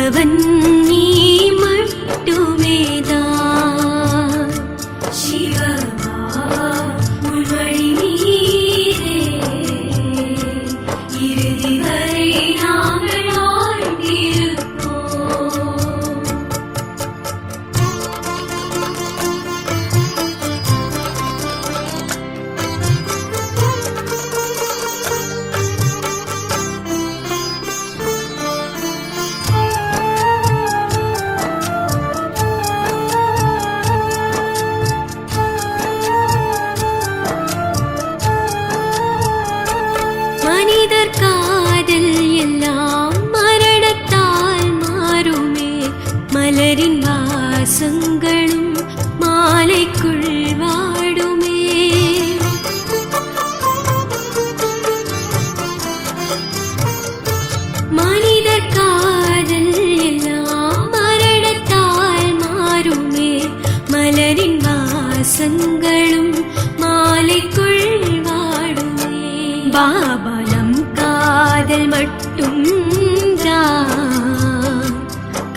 ஆண்டவன் நீ மட்டுமேதான். சிவமா உள்வழி நீரே, இறுதி வரை நாங்கள் வாழ்ந்திருப்போம். மனிதர் காதல் எல்லாம் மரணத்தால் மாறுமே, மலரின் வாசங்களும் மாலைக்குள் வாடுமே. மனிதர் காதல் எல்லாம் மரணத்தால் மாறுமே, மலரின் வாசங்களும் மாலைக்குள் வாடுமே. பாபலம் காதல் மட்டும் தான்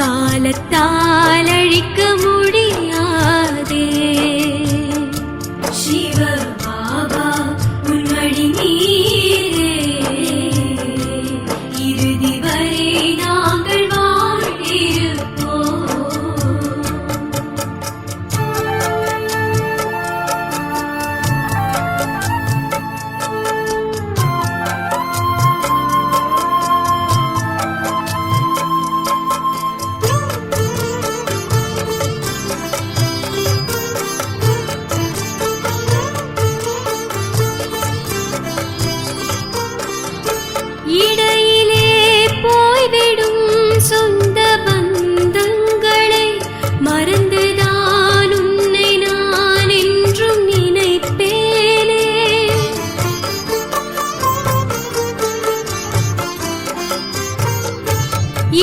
காலத்தால் அழிக்க முடியாதே. சிவ பாபா உன்வழி நீரே, இறுதி வரை நாங்கள் வாழ்ந்திருப்போம். இடையிலே போய்விடும் சொந்த பந்தங்களை மறந்துதான் உன்னை நான் என்றும் நினைப்பேனே.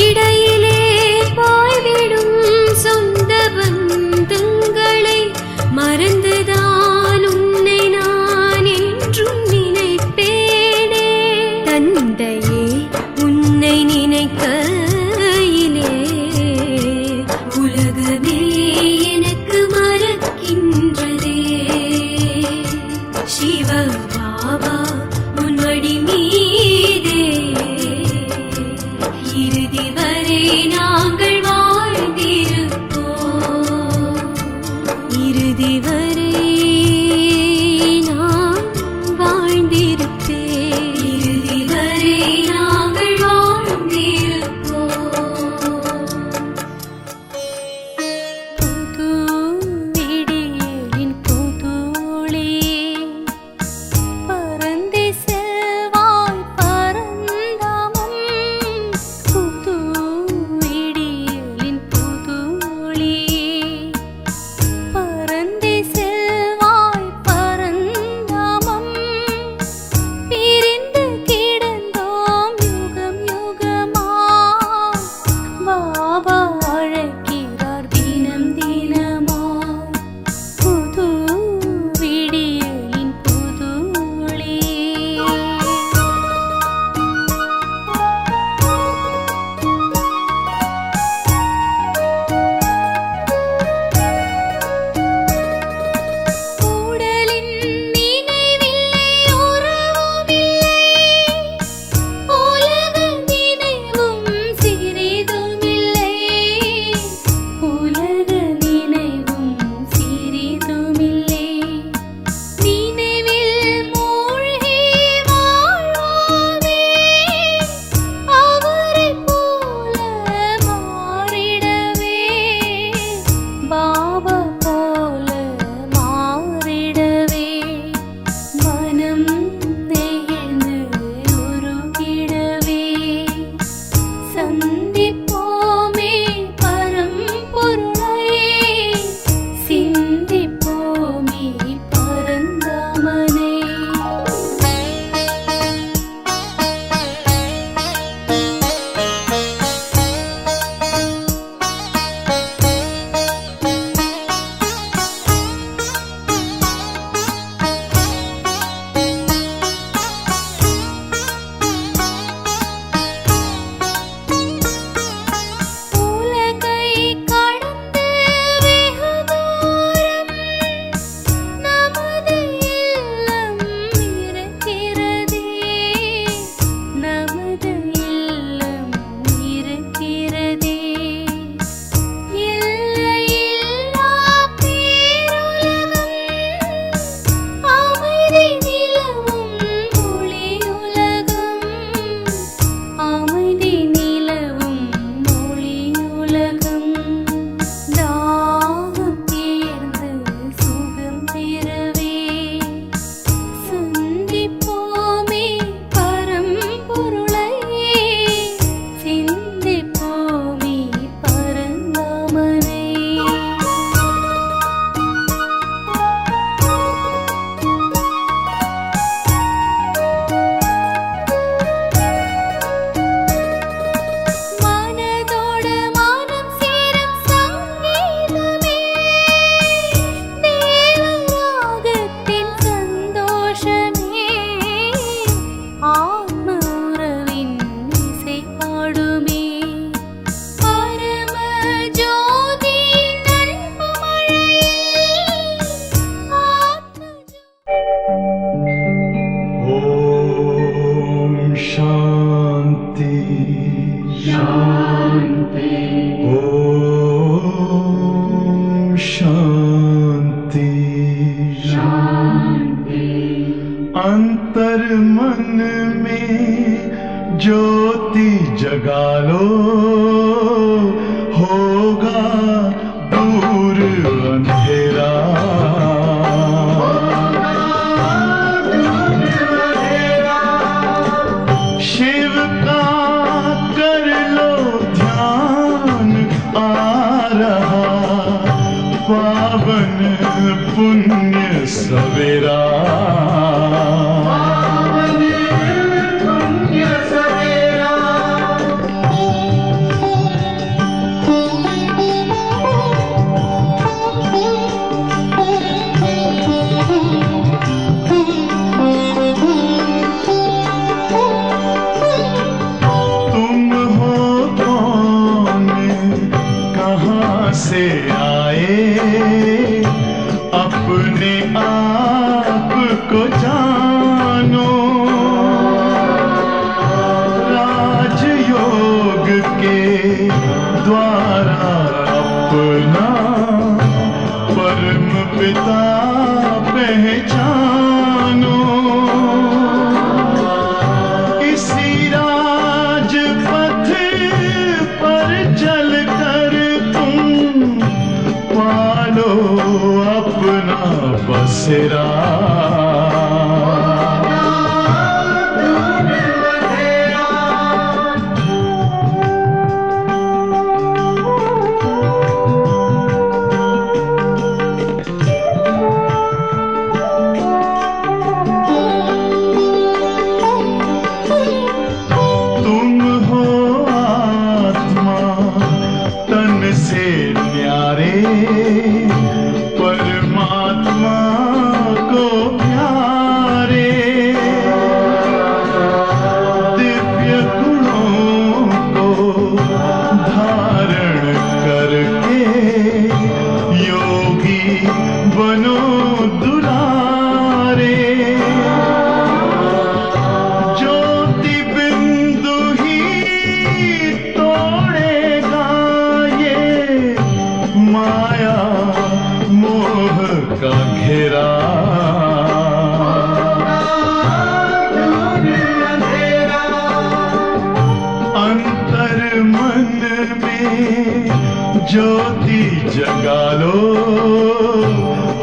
இடையிலே போய்விடும் சொந்த பந்தங்களை மறந்துதான் உன்னை நான் என்றும் நினைப்பேனே. தந்தையே உன்னை நினைக்கையிலே உலகமே எனக்கு மறக்கின்றதே. சிவ பாபா உன்வழி மீதே, இறுதி வரை நாங்கள் வாழ்ந்திருப்போம். இறுதி வரை நான் வாழ்ந்திருப்பேன். இறுதி வரை நாங்கள் வாழ்ந்திருப்போம். புது விடியலின் புதுளே, பறந்தே செல்வாய் பரந்தாமம். புது விடியலின் புதுளே, பறந்தே शांति अंतर मन में ज्योति जगा लो, होगा दूर अंधेरा। शिव का कर लो ध्यान, आ रहा पावन पुण्य सवेरा। से आए अपने आप को जानो, राजयोग के द्वारा अपना परम पिता पहचानो। इसी राजपथ पर चलकर पालो अपना बसेरा। तुम हो आत्मा तन से न्यारे, परमात्मा को प्यारे। दिव्य गुणों को धारण करके योगी बनो दुलारे। ज्योति बिंदु ही तोड़ेगा ये माया मोह का घेरा। अंतर मन में ज्योति जगा लो,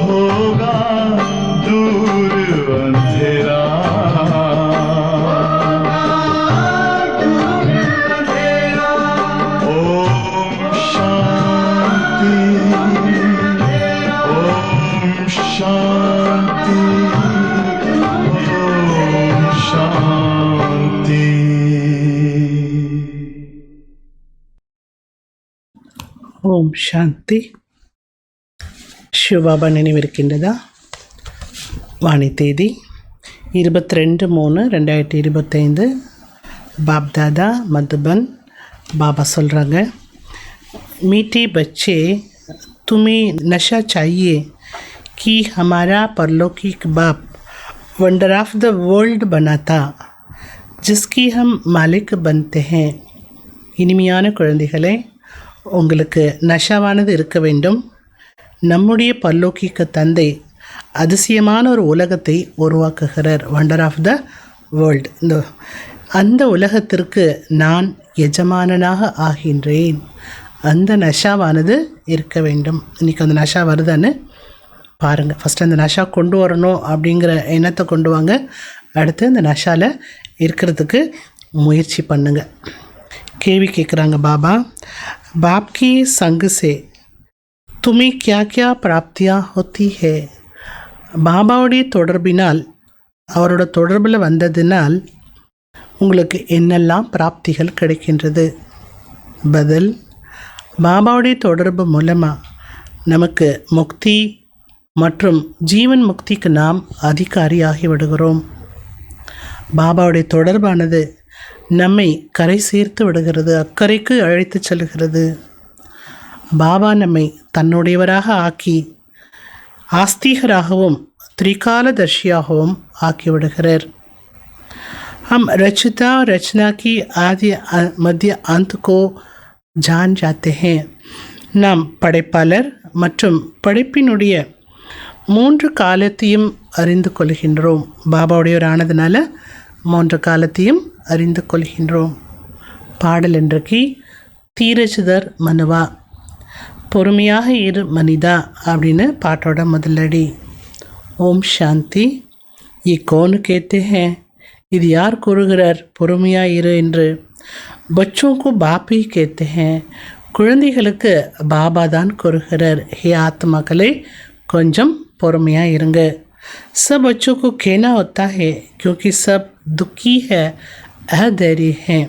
होगा दूर अंधेरा। ओम शांति, ओम शांति, ओम शांति। ஓம் சாந்தி. சிவபாபா நினைவிருக்கின்றதா? வாணி தேதி 22/3/2025. பாப்தாதா மதுபன். பாபா சொல்கிறாங்க, मीठे बच्चे तुम्हें नशा चाहिए कि हमारा परलौकिक बाप वंडर ऑफ द वर्ल्ड बनाता, जिसकी हम मालिक बनते हैं. இனிமையான குழந்தைகளே, உங்களுக்கு நஷாவானது இருக்க வேண்டும். நம்முடைய பரலோகிக்க தந்தை அதிசயமான ஒரு உலகத்தை உருவாக்குகிறார். Wonder of the world. அந்த உலகத்திற்கு நான் எஜமானனாக ஆகின்றேன். அந்த நஷாவானது இருக்க வேண்டும். இன்றைக்கி அந்த நஷா வருதான்னு பாருங்கள். ஃபஸ்ட்டு அந்த நஷா கொண்டு வரணும் அப்படிங்கிற எண்ணத்தை கொண்டு வாங்க. அடுத்து அந்த நஷாவில் இருக்கிறதுக்கு முயற்சி பண்ணுங்கள். கேள்வி கேட்குறாங்க பாபா, बाप की संग से तुम्हें क्या क्या प्राप्तियाँ होती है? பாபாவுடைய தொடர்பினால், அவரோட தொடர்பில் வந்ததினால் உங்களுக்கு என்னெல்லாம் பிராப்திகள் கிடைக்கின்றது? பதில், பாபாவுடைய தொடர்பு மூலமாக நமக்கு முக்தி மற்றும் ஜீவன் முக்திக்கு நாம் அதிகாரி ஆகிவிடுகிறோம். பாபாவுடைய தொடர்பானது நம்மை கரை சேர்த்து விடுகிறது, அக்கறைக்கு அழைத்து செல்கிறது. பாபா நம்மை தன்னுடையவராக ஆக்கி ஆஸ்திகராகவும் திரிகாலதர்ஷியாகவும் ஆக்கிவிடுகிறார். हम रचता रचना की आदि मध्य अंत को जान जाते हैं. நாம் படைப்பாளர் மற்றும் படைப்பினுடைய 3 காலத்தையும் அறிந்து கொள்கின்றோம். பாபாவுடையவர் ஆனதுனால 3 காலத்தையும் அறிந்து கொள்கின்றோம். பாடல் இன்றைக்கு தீரஜுதர் மனுவா, பொறுமையாக இரு மனிதா அப்படின்னு பாட்டோட முதலடி. ஓம் சாந்தி. கோன்னு கேத்தே ஹே, இது யார் கூறுகிறார் பொறுமையாக இரு என்று? பச்சோக்கு பாப்பி கேத்தே ஹே, குழந்தைகளுக்கு பாபா தான் கூறுகிறார், ஹே ஆத்மாக்களே கொஞ்சம் பொறுமையாக இருங்க. சப் बच्चों को कहना होता है क्योंकि सब दुखी है, अधैर्य है.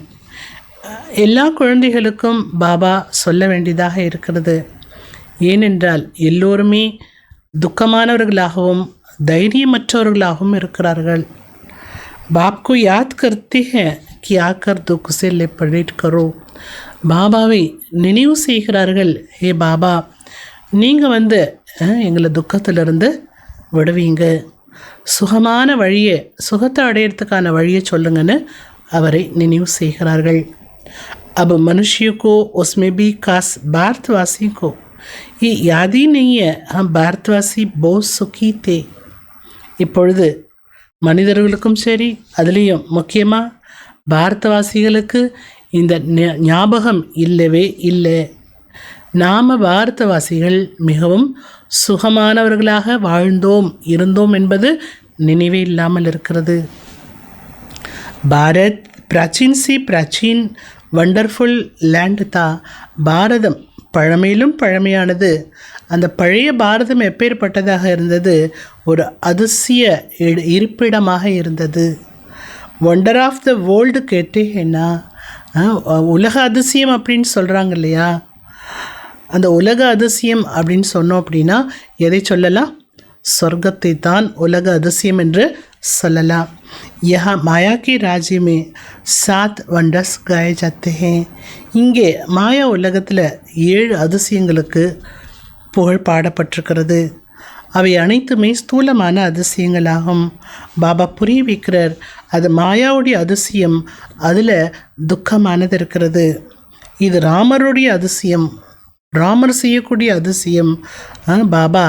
எல்லா குழந்தைகளுக்கும் பாபா சொல்ல வேண்டியதாக இருக்கிறது. ஏனென்றால் எல்லோருமே துக்கமானவர்களாகவும் தைரியமற்றவர்களாகவும் இருக்கிறார்கள். बाप को याद करते हैं कि आकर दुख से लिपट करो. பாபாவை நினைவு செய்கிறார்கள், ஹே பாபா நீங்கள் வந்து எங்களை துக்கத்திலிருந்து விடுவீங்க, சுகமான வழியை, சுகத்தை அடையிறதுக்கான வழியை சொல்லுங்கன்னு அவரை நினைவு செய்கிறார்கள். अब मनुष्य को उसमें भी खास भारतवासी को ये याद ही नहीं है हम भारतवासी बहुत सुखी थे. இப்பொழுது மனிதர்களுக்கும் சரி, அதுலேயும் முக்கியமாக பாரதவாசிகளுக்கு இந்த ஞாபகம் இல்லவே இல்லை. நாம் பாரதவாசிகள் மிகவும் சுகமானவர்களாக வாழ்ந்தோம் இருந்தோம் என்பது நினைவே இல்லாமல் இருக்கிறது. பாரத் பிராச்சீன் சி பிராச்சீன் வண்டர்ஃபுல் லேண்ட் தா. பாரதம் பழமையிலும் பழமையானது. அந்த பழைய பாரதம் எப்பேற்பட்டதாக இருந்தது? ஒரு அதிசய இருப்பிடமாக இருந்தது. ஒண்டர் ஆஃப் த வேர்ல்டு கேட்டேன்னா உலக அதிசயம் அப்படின்னு சொல்கிறாங்க இல்லையா? அந்த உலக அதிசயம் அப்படின்னு சொன்னோம் அப்படின்னா எதை சொல்லலாம்? சொர்க்கத்தை தான் உலக அதிசயம் என்று சொல்லலாம். யஹா மாயா கி ராஜ்ய மே 7 வண்டர்ஸ் காயே ஜாத்தே ஹேன். இங்கே மாயா உலகத்தில் 7 அதிசயங்களுக்கு புகழ் பாடப்பட்டிருக்கிறது. அவை அனைத்துமே ஸ்தூலமான அதிசயங்களாகும். பாபா புரிய வைக்கிறார், அது மாயாவுடைய அதிசயம், அதில் துக்கமானது இருக்கிறது. இது ராமருடைய அதிசயம், ராமர் செய்யக்கூடிய அதிசயம். பாபா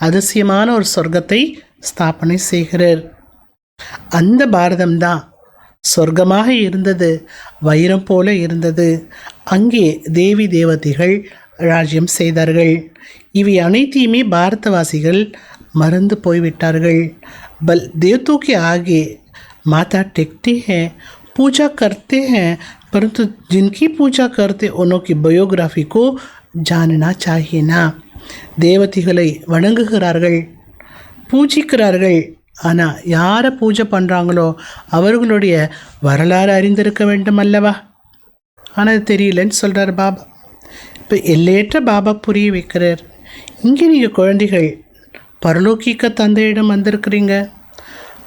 அதிசயமான ஒரு சொர்க்கத்தை ஸ்தாபனை செய்கிறார். அந்த பாரதம்தான் சொர்க்கமாக இருந்தது, வைரம் போல இருந்தது. அங்கே தேவி தேவதைகள் ராஜ்யம் செய்தார்கள். இவை அனைத்தையுமே பாரதவாசிகள் மறந்து போய்விட்டார்கள். பல் देवतों के आगे माथा टेकते हैं, पूजा करते हैं, परंतु जिनकी पूजा करते उन्हों की बायोग्राफी को जानना चाहिए ना. தேவதைகளை வணங்குகிறார்கள், பூஜிக்கிறார்கள். ஆனால் யாரை பூஜை பண்ணுறாங்களோ அவர்களுடைய வரலாறு அறிந்திருக்க வேண்டும் அல்லவா? ஆனால் அது தெரியலன்னு சொல்கிறார் பாபா. இப்போ எல்லையற்ற பாபா புரிய வைக்கிறார். இங்கே நீங்கள் குழந்தைகள் பரலோகிக்க தந்தையிடம் வந்திருக்கிறீங்க.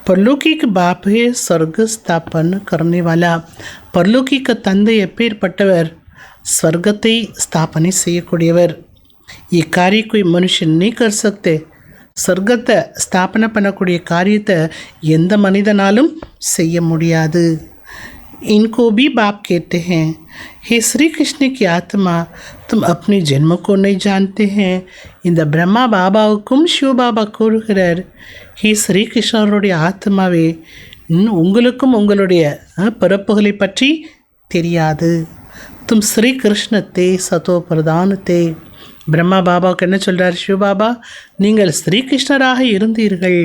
பரலோகிக்கு பாப்பே சொர்க்க ஸ்தாபன் கர்னிவாலா. பரலோகிக்க தந்தை எப்பேற்பட்டவர்? ஸ்வர்க்கத்தை ஸ்தாபனை செய்யக்கூடியவர். இக்காரிய कोई मनुष्य नहीं कर सकते. சொர்க்கத்தை ஸ்தாபனை பண்ணக்கூடிய காரியத்தை எந்த மனிதனாலும் செய்ய முடியாது. इनको भी बाप कहते हैं, हे श्री कृष्ण की आत्मा तुम अपने जन्म को नहीं जानते हैं. இந்த பிரம்மா பாபாவுக்கும் சிவ பாபா கூறுகிறார், ஹே ஸ்ரீ கிருஷ்ணருடைய ஆத்மாவே, உங்களுக்கும் உங்களுடைய பிறப்புகளை பற்றி தெரியாது. तुम श्री कृष्ण ते सतो प्रधान ते. பிரம்மா பாபாவுக்கு என்ன சொல்கிறார் சிவபாபா? நீங்கள் ஸ்ரீகிருஷ்ணராக இருந்தீர்கள்,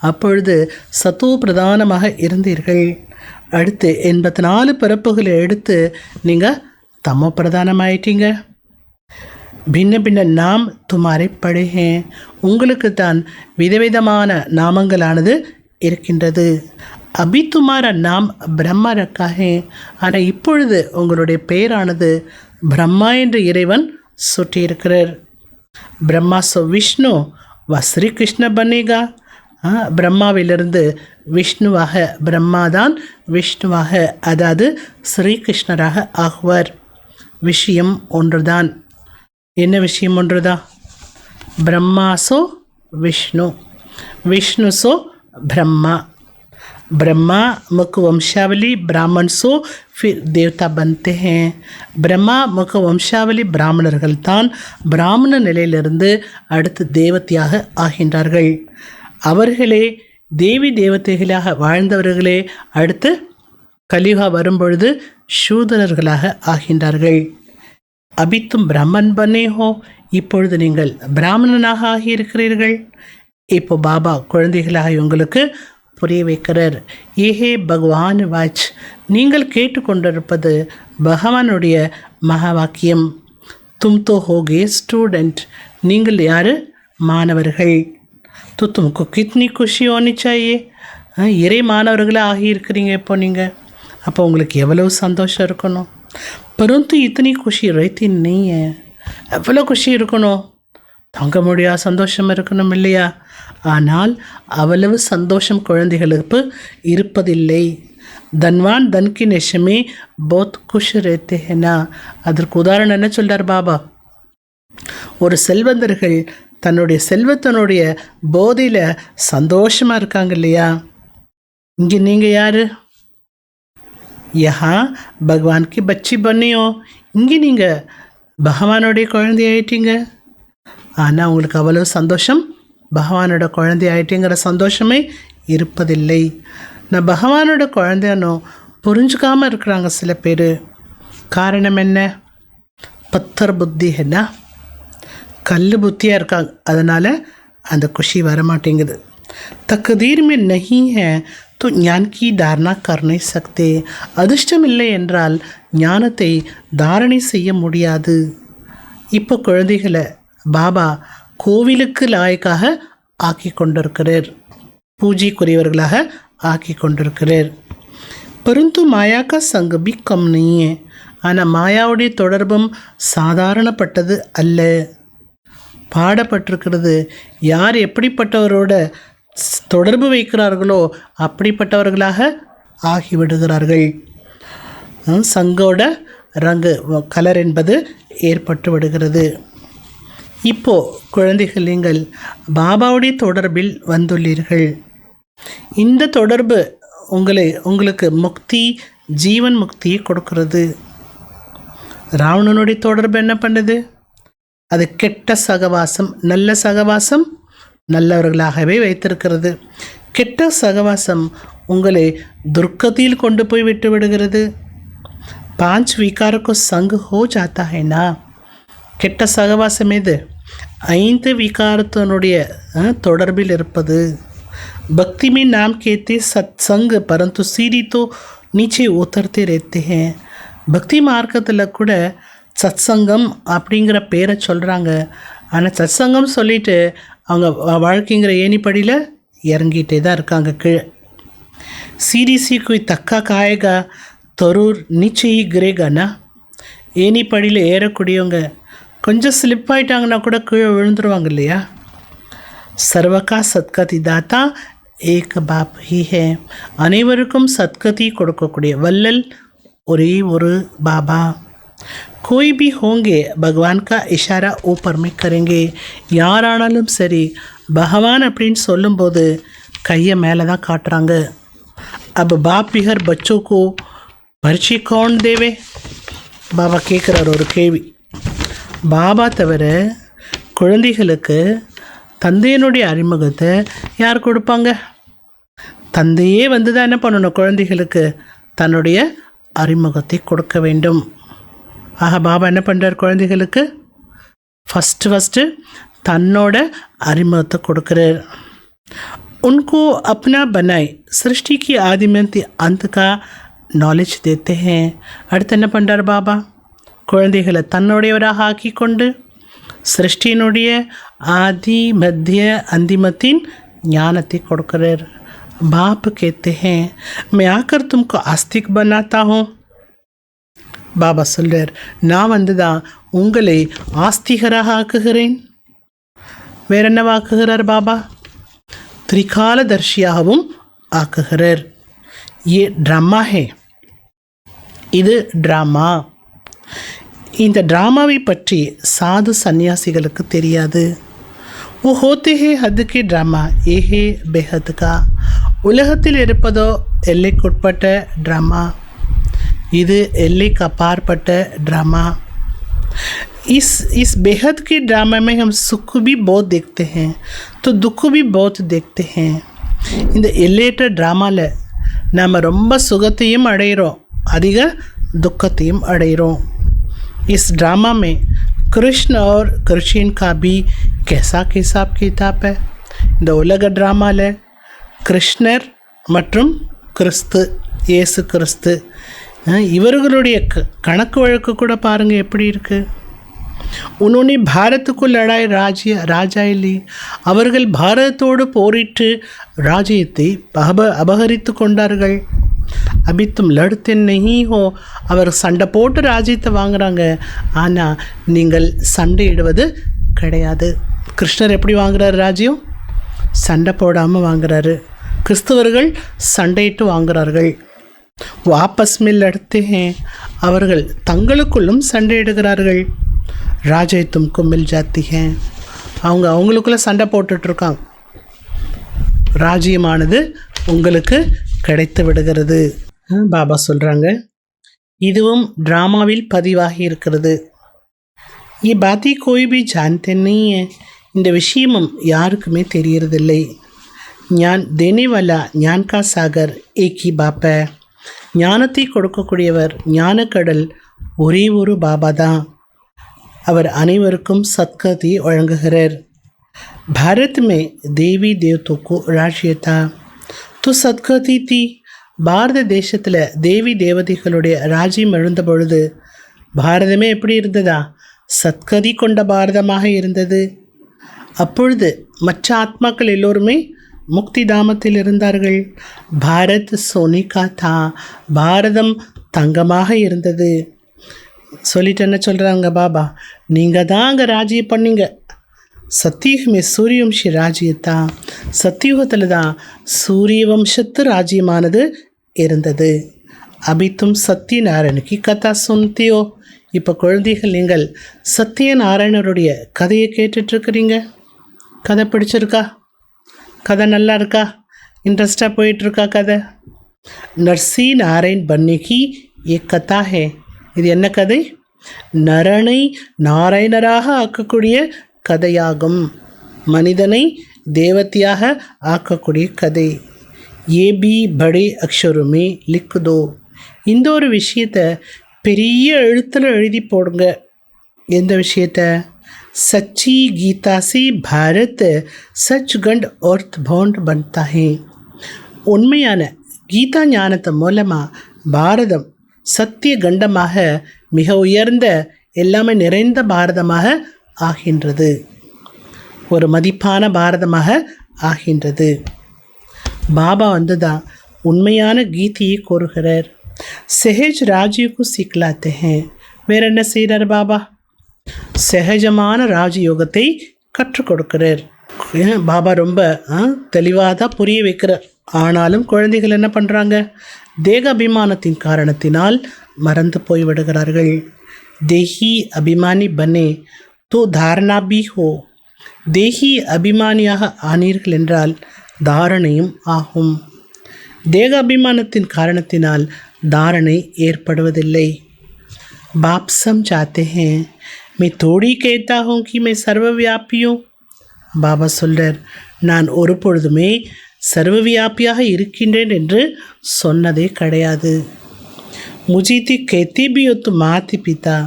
அப்பொழுது சத்தோ பிரதானமாக இருந்தீர்கள். அடுத்து 84 பிறப்புகளை எடுத்து நீங்கள் தமோ பிரதானமாயிட்டீங்க. பின்ன பின்ன நாம் துமாரை படைகேன். உங்களுக்கு தான் விதவிதமான நாமங்களானது இருக்கின்றது. அபி துமாரா நாம் பிரம்மா ரக்காகே. ஆனால் இப்பொழுது உங்களுடைய பெயரானது பிரம்மா என்று இறைவன் சுட்டியிருக்கிறார். பிரம்மா சோ விஷ்ணு வ ஸ்ரீ கிருஷ்ண பனேகா. பிரம்மாவிலிருந்து விஷ்ணுவாக, பிரம்மாதான் விஷ்ணுவாக, அதாவது ஸ்ரீகிருஷ்ணராக ஆகுவார். விஷயம் ஒன்றுதான். என்ன விஷயம் ஒன்றுதான்? Brahma so Vishnu, Vishnu so Brahma. ब्रह्मा मुख वंशावली ब्राह्मण सो फिर देवता बनते हैं. பிரம்மா முக வம்சாவளி பிராமணர்கள் தான் பிராமண நிலையிலிருந்து அடுத்து தேவதையாக ஆகின்றார்கள். அவர்களே தேவி தேவதைகளாக வாழ்ந்தவர்களே அடுத்து கலியுகா வரும்பொழுது சூதரர்களாக ஆகின்றார்கள். அபித்தும் பிரம்மன் பனே ஹோ, இப்பொழுது நீங்கள் பிராமணனாக ஆகியிருக்கிறீர்கள். இப்போ பாபா குழந்தைகளாக உங்களுக்கு புரிய வைக்கிறார். ஏஹே பகவான் வாச், நீங்கள் கேட்டுக்கொண்டிருப்பது பகவானுடைய மகா வாக்கியம். தும் தோ ஹோகே ஸ்டூடெண்ட், நீங்கள் யார்? மாணவர்கள். तो तुमको कितनी खुशी होनी चाहिए. இறை மாணவர்களாக ஆகியிருக்கிறீங்க இப்போ நீங்கள். அப்போ உங்களுக்கு எவ்வளவு சந்தோஷம் இருக்கணும். परंतु इतनी खुशी रहती नहीं है. எவ்வளோ குஷி இருக்கணும், தாங்க முடியாத சந்தோஷம் இருக்கணும் இல்லையா? ஆனால் அவ்வளவு சந்தோஷம் குழந்தைகளுக்கு இருப்பதில்லை. தன்வான் தன்கி நெஷமே போத் குஷ் ரேத்தே ஹேனா. அதற்கு உதாரணம் என்ன சொல்கிறார் பாபா? ஒரு செல்வந்தர்கள் தன்னுடைய செல்வத்தினுடைய போதையில் சந்தோஷமாக இருக்காங்க இல்லையா? இங்கே நீங்கள் யார்? யஹா பகவான்க்கு பச்சி பண்ணியோ, இங்கே நீங்கள் பகவானுடைய குழந்தை ஆயிட்டீங்க. ஆனால் உங்களுக்கு அவ்வளவு சந்தோஷம் பகவானோட குழந்தை ஆயிட்டேங்கிற சந்தோஷமே இருப்பதில்லை. நான் பகவானோட குழந்தையானோ புரிஞ்சுக்காமல் இருக்கிறாங்க சில பேர். காரணம் என்ன? பத்தர் புத்தி என்ன, கல் புத்தியாக இருக்காங்க. அதனால் அந்த குஷி வரமாட்டேங்குது. தக்கதீர் में नहीं है तो ज्ञान की धारणा कर नहीं सकते. அதிர்ஷ்டம் இல்லை என்றால் ஞானத்தை தாரணை செய்ய முடியாது. இப்போ குழந்தைகளை பாபா கோவிலுக்கு லாயக்காக ஆக்கி கொண்டிருக்கிறார், பூஜைக்குரியவர்களாக ஆக்கி கொண்டிருக்கிறார். परंतु माया का संग भी कम नहीं है. ஆனால் மாயாவுடைய தொடர்பும் சாதாரணப்பட்டது அல்ல. பாடப்பட்டிருக்கிறது, யார் எப்படிப்பட்டவரோட தொடர்பு வைக்கிறார்களோ அப்படிப்பட்டவர்களாக ஆகிவிடுகிறார்கள். சங்கோட ரங்கு கலர் என்பது ஏற்பட்டு விடுகிறது. இப்போது குழந்தைகள் நீங்கள் பாபாவுடைய தொடர்பில் வந்துள்ளீர்கள். இந்த தொடர்பு உங்களுக்கு முக்தி, ஜீவன் முக்தியை கொடுக்கிறது. ராவணனுடைய தொடர்பு என்ன பண்ணுது? அது கெட்ட சகவாசம். நல்ல சகவாசம் நல்லவர்களாகவே வைத்திருக்கிறது. கெட்ட சகவாசம் உங்களை துர்க்கத்தில் கொண்டு போய் விட்டு விடுகிறது. 5 விகாரको संग हो जाता है ना. கெட்ட சகவாசம் எது? 5 விகாரத்தினுடைய தொடர்பில் இருப்பது. भक्ति में नाम कहते सत्संग, परंतु सीढ़ी तो नीचे उतरते रहते हैं. பக்தி மார்க்கத்தில் கூட சத்சங்கம் அப்படிங்கிற பேரை சொல்கிறாங்க. ஆனால் சத்சங்கம் சொல்லிட்டு அவங்க வாழ்க்கைங்கிற ஏணிப்படியில் இறங்கிட்டே தான் இருக்காங்க கீழே. सीढ़ी कोई धक्का खाएगा जरूर नीचे ही गिरेगाना. ஏணிப்படியில் ஏறக்கூடியவங்க கொஞ்சம் ஸ்லிப் ஆகிட்டாங்கன்னா கூட கீழே விழுந்துருவாங்க இல்லையா? சர்வகா சத்கதி தாத்தா ஏக பாப் ஹி ஹே. அனைவருக்கும் சத்கதி கொடுக்கக்கூடிய வல்லல் ஒரே ஒரு பாபா. कोई भी होंगे भगवान का इशारा ऊपर में करेंगे. யாரானாலும் சரி பகவான் அப்படின்னு சொல்லும்போது கையை மேலே தான் காட்டுறாங்க. अब बाप भी हर बच्चों को परिचय कौन देवे. பாபா கேட்குறார் ஒரு கேள்வி. பாபா தவிர குழந்தைகளுக்கு தந்தையினுடைய அறிமுகத்தை யார் கொடுப்பாங்க? தந்தையே வந்து தான் என்ன பண்ணணும்? குழந்தைகளுக்கு தன்னுடைய அறிமுகத்தை கொடுக்க வேண்டும். ஆக பாபா என்ன பண்ணுறார்? குழந்தைகளுக்கு ஃபஸ்ட்டு தன்னோட அறிமுகத்தை கொடுக்குறார். उनको अपना बनाए सृष्टि की आदिमंती अंत का நாலேஜ் देते हैं. அடுத்து என்ன பண்ணுறார் பாபா? குழந்தைகளை தன்னுடையவராக ஆக்கி கொண்டு சிருஷ்டியினுடைய ஆதி மத்திய அந்திமத்தின் ஞானத்தை கொடுக்கிறார். बाप कहते हैं मैं आकर तुमको आस्तिक बनाता हूँ. பாபா சொல்கிறார், நான் வந்து தான் உங்களை ஆஸ்திகராக ஆக்குகிறேன். வேற என்னவா ஆக்குகிறார் பாபா? திரிகாலதர்ஷியாகவும் ஆக்குகிறார். ये ड्रामा है. இது ட்ராமா. இந்த ட்ராமாவை பற்றி சாது சன்னியாசிகளுக்கு தெரியாது. वो होते हैं हद के ड्रामा, ये है बेहद का. உலகத்தில் இருப்பதோ எல்லைக்குட்பட்ட ட்ராமா, இது எல்லைக்கு அப்பாற்பட்ட ட்ராமா. इस बेहद के ड्रामा में हम सुख भी बहुत देखते हैं तो दुख भी बहुत देखते हैं. இந்த எல்லையற்ற ட்ராமாவில் நாம் ரொம்ப சுகத்தையும் அடைகிறோம், அதிக दुखத்தையும் அடைகிறோம். इस ड्रामा में कृष्ण और कृष्ण का भी कैसा हिसाब किताब है. இந்த உலக ட்ராமாவில் கிருஷ்ணர் மற்றும் கிறிஸ்து, இயேசு கிறிஸ்து, இவர்களுடைய கணக்கு வழக்கு கூட பாருங்கள் எப்படி இருக்குது. उन्होंने भारत को लड़ाई ராஜ்ய ली. அவர்கள் பாரதத்தோடு போரிட்டு ராஜ்யத்தை அபகரித்து கொண்டார்கள். அபி தும் லடுத்தே நஹீ ஹோ. அவர் சண்டை போட்டு ராஜ்யத்தை வாங்குறாங்க, ஆனால் நீங்கள் சண்டையிடுவது கிடையாது. கிருஷ்ணர் எப்படி வாங்குறாரு ராஜ்யம்? சண்டை போடாமல் வாங்குறாரு. கிறிஸ்தவர்கள் சண்டையிட்டு வாங்குறார்கள். வாபஸ் மில் லடுத்தே ஹே. அவர்கள் தங்களுக்குள்ளும் சண்டையிடுகிறார்கள். ராஜை தும்கு மில் ஜாத்தி ஹே. அவங்களுக்குள்ளே சண்டை போட்டுட்ருக்காங்க, ராஜ்யமானது உங்களுக்கு கிடைத்து விடுகிறது. பாபா சொல்கிறாங்க, இதுவும் ட்ராமாவில் பதிவாகி இருக்கிறது. ये बातें कोई भी जानते नहीं है. இந்த விஷயமும் யாருக்குமே தெரியறதில்லை. ஞான் தேனே வாலா ஞான் கா சாகர் ஏக் ஹி பாப் है. ஞானத்தை கொடுக்கக்கூடியவர் ஞானக்கடல் ஒரே ஒரு பாபா தான். அவர் அனைவருக்கும் சத்கதி வழங்குகிறார். भारत में देवी देवतों को राज्य था तो सत्கதி थी. பாரத தேசத்தில் தேவி தேவதைகளுடைய ராஜ்யம் எழுந்த பொழுது பாரதமே எப்படி இருந்ததா? சத்கதி கொண்ட பாரதமாக இருந்தது. அப்பொழுது மற்ற ஆத்மாக்கள் எல்லோருமே முக்தி தாமத்தில் இருந்தார்கள். பாரத் சோனிகா தா. பாரதம் தங்கமாக இருந்தது. சொல்லிட்டு என்ன சொல்கிறாங்க பாபா? நீங்கள் தான் அங்கே ராஜ்யம் பண்ணீங்க. சத்தியுகமே சூரியவம்சி ராஜ்யத்தா. சத்தியுகத்தில் தான் சூரிய வம்சத்து ராஜ்யமானது இருந்தது. அபித்தும் சத்யநாராயணுக்கு கதா சுன்தியோ. இப்போ குழந்தைகள், நீங்கள் சத்யநாராயணருடைய கதையை கேட்டுட்ருக்குறீங்க. கதை பிடிச்சிருக்கா? கதை நல்லா இருக்கா? இன்ட்ரெஸ்டாக போயிட்டுருக்கா கதை? நர்சி நாராயண் பன்னிக்கு ஏ கதா ஹே. இது என்ன கதை? நரனை நாராயணராக ஆக்கக்கூடிய கதையாகும். மனிதனை தேவதையாக ஆக்கக்கூடிய கதை. ஏ பி படே அக்ஷருமே லிக்குதோ. இந்த ஒரு விஷயத்தை பெரிய எழுத்தில் எழுதி போடுங்க. எந்த விஷயத்தை? சச்சி கீதா से भारत सचगंड अर्थभौंड बनता है. உண்மையான கீதா ஞானத்தை மூலமாக பாரதம் சத்திய கண்டமாக, மிக உயர்ந்த, எல்லாமே நிறைந்த பாரதமாக ஆகின்றது. ஒரு மதிப்பான பாரதமாக ஆகின்றது. பாபா தான் உண்மையான கீதையை கூறுகிறார். சஹஜ் ராஜ்யக்கு சிக்கலாத்தே ஹே. வேற என்ன செய்கிறார் பாபா? சஹஜமான ராஜயோகத்தை கற்றுக் கொடுக்கிறார். பாபா ரொம்ப தெளிவாக தான் புரிய வைக்கிறார். ஆனாலும் குழந்தைகள் என்ன பண்ணுறாங்க? தேக அபிமானத்தின் காரணத்தினால் மறந்து போய்விடுகிறார்கள். தேஹி அபிமானி பனே தோ தாரணா பி ஹோ. தேஹி அபிமானியாக ஆனீர்கள் என்றால் தாரணையும் ஆகும். தேக அபிமானத்தின் காரணத்தினால் தாரணை ஏற்படுவதில்லை. பாப் சம்ஜாते हैं मैं थोड़ी कहता हूँ कि मैं सर्वव्यापी हूँ. பாபா சொல்கிறார், நான் ஒரு பொழுதுமே சர்வவியாபியாக இருக்கின்றேன் என்று சொன்னதே கிடையாது. முஜிதி கேத்தி பியோத்து மாத்தி பிதா.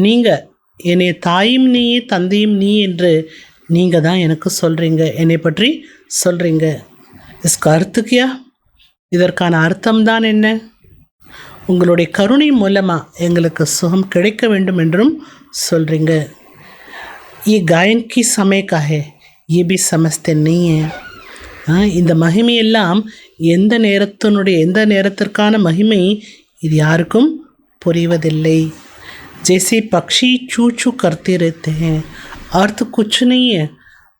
நீங்கள் என்னை தாயும் நீயே தந்தையும் நீ என்று நீங்கள் தான் எனக்கு சொல்கிறீங்க, என்னை பற்றி சொல்கிறீங்க. இஸ்க்கு அர்த்தக்கியா? இதற்கான அர்த்தம்தான் என்ன? உங்களுடைய கருணை மூலமாக எங்களுக்கு சுகம் கிடைக்க வேண்டும் என்றும் சொல்கிறீங்க. ये गायन की समय का है, ये भी समझते नहीं है. இந்த மகிமையெல்லாம் எந்த நேரத்திற்கான மகிமை, இது யாருக்கும் புரிவதில்லை. जैसे पक्षी चू चू करते रहते हैं, अर्थ कुछ नहीं है.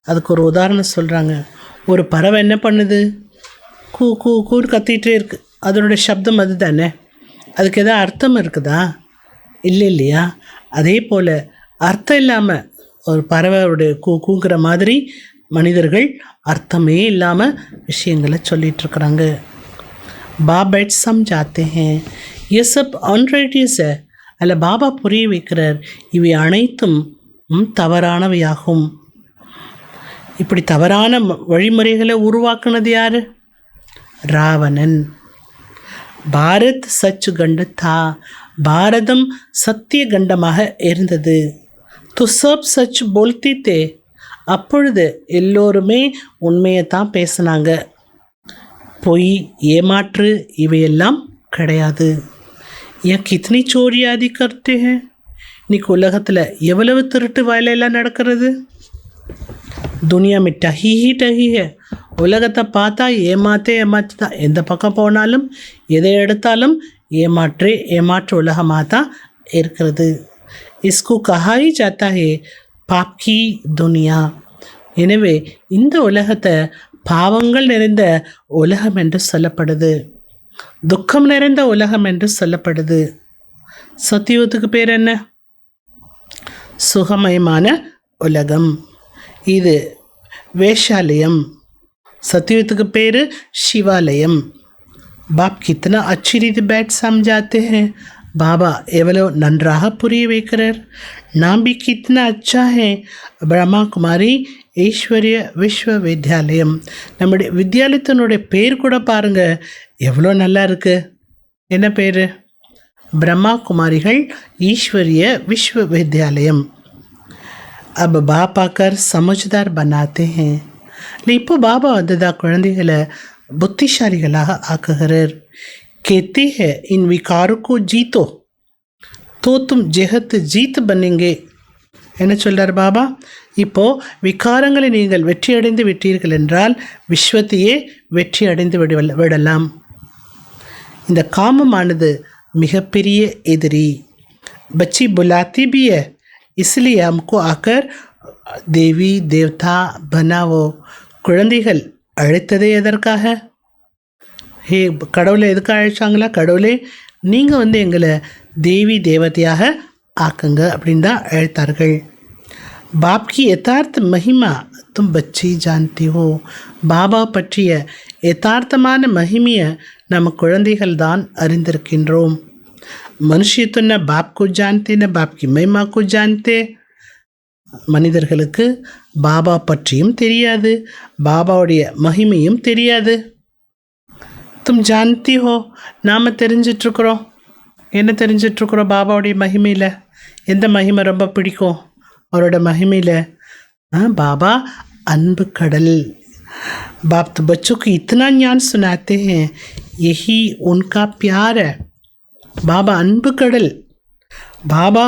அதுக்கு ஒரு உதாரணம் சொல்கிறாங்க. ஒரு பறவை என்ன பண்ணுது? கூ கூ கூன்னு கத்திகிட்டே இருக்குது. அதனுடைய சப்தம் அது தானே. அதுக்கு எதாவது அர்த்தம் இருக்குதா? இல்லை இல்லையா? அதே போல் அர்த்தம் இல்லாமல் ஒரு பறவையோடைய கூங்கிற மாதிரி மனிதர்கள் அர்த்தமே இல்லாமல் விஷயங்களை சொல்லிட்டு இருக்கிறாங்க. பாப் बैठ समझाते हैं ये सब अनराइटियस है. அதில் பாபா புரிய வைக்கிறார், இவை அனைத்தும் தவறானவையாகும். இப்படி தவறான வழிமுறைகளை உருவாக்குனது யார்? ராவணன். பாரத் சச்சு கண்டு தா, பாரதம் சத்திய கண்டமாக இருந்தது. து சப் சச் போல்தி தே, அப்பொழுது எல்லோருமே உண்மையை தான் பேசினாங்க. பொய், ஏமாற்று இவையெல்லாம் கிடையாது. ஏன் கித்னி சோரியாதி கர்த்தே ஹே, இன்னைக்கு உலகத்தில் எவ்வளவு திருட்டு வேலையெல்லாம் நடக்கிறது. துனியா में टही ही टही है. உலகத்தை பார்த்தா ஏமாற்று தான். எந்த பக்கம் போனாலும் எதை எடுத்தாலும் ஏமாற்று உலகமாக தான் இருக்கிறது. इसको कहा ही जाता है पाप की दुनिया. எனவே இந்த உலகத்தை பாவங்கள் நிறைந்த உலகம் என்று சொல்லப்படுது, துக்கம் நிறைந்த உலகம் என்று சொல்லப்படுது. சத்தியுகத்துக்கு பேர் என்ன? சுகமயமான உலகம். இது வேஷாலயம். सतयुग पेर शिवालयम. बाप कितना अच्छी रीति बैठ समझाते हैं. बाबा एवलो नन्राह पुरी वेकर नाम भी कितना अच्छा है. ब्रह्मा कुमारी ஈஸ்வரிய விஸ்வவித்யாலயம். நம்முடைய வித்யாலயத்தினுடைய பேர் கூட பாருங்க எவ்வளோ நல்லா இருக்கு. என்ன பேர்? பிரம்மா குமாரிகள் ஈஸ்வரிய விஸ்வவித்யாலயம். अब बाप आकर समझदार बनाते हैं. இப்போ பாபா வந்துதான் குழந்தைகளை புத்திசாலிகளாக ஆக்குகிறார். कहते हैं इन विकारों को जीतो तो तुम जगत जीत बनेंगे. என்ன சொல்கிறார் பாபா? இப்போது விகாரங்களை நீங்கள் வெற்றி அடைந்து விட்டீர்கள் என்றால் விஸ்வத்தையே வெற்றி அடைந்து விடலாம். இந்த காமமானது மிகப்பெரிய எதிரி. பச்சி புலாத்தி भी है इसलिए हमको आकर தேவி தேவதா பனாவோ. குழந்தைகள் அழைத்ததே எதற்காக? ஹே கடவுளை எதுக்கு அழைச்சாங்களா? கடவுளே நீங்கள் எங்களை தேவி தேவதையாக ஆக்குங்க அப்படின்னு தான் அழைத்தார்கள். பாப்கி யதார்த்த மகிமா தும் பச்சி ஜான்தி ஹோ. பாபா பற்றிய யதார்த்தமான மகிமையை நம்ம குழந்தைகள் தான் அறிந்திருக்கின்றோம். மனுஷிய துன்ன பாப்கு ஜான்தே ந பாப்கி மகிமாக்கு ஜான்தே. மனிதர்களுக்கு பாபா பற்றியும் தெரியாது, பாபாவுடைய மகிமையும் தெரியாது. தும் ஜான்தி ஹோ. நாம் தெரிஞ்சிட்ருக்குறோம். என்ன தெரிஞ்சிட்ருக்குறோம் பாபாவுடைய மகிமையில்? எந்த மகிமை ரொம்ப பிடிக்கும் அவரோட மகிமையில்? बाबा अनब கடல். बाप तो बच्चों को इतना ज्ञान सुनाते हैं, यही उनका प्यार है. பாபா அன்பு கடல். பாபா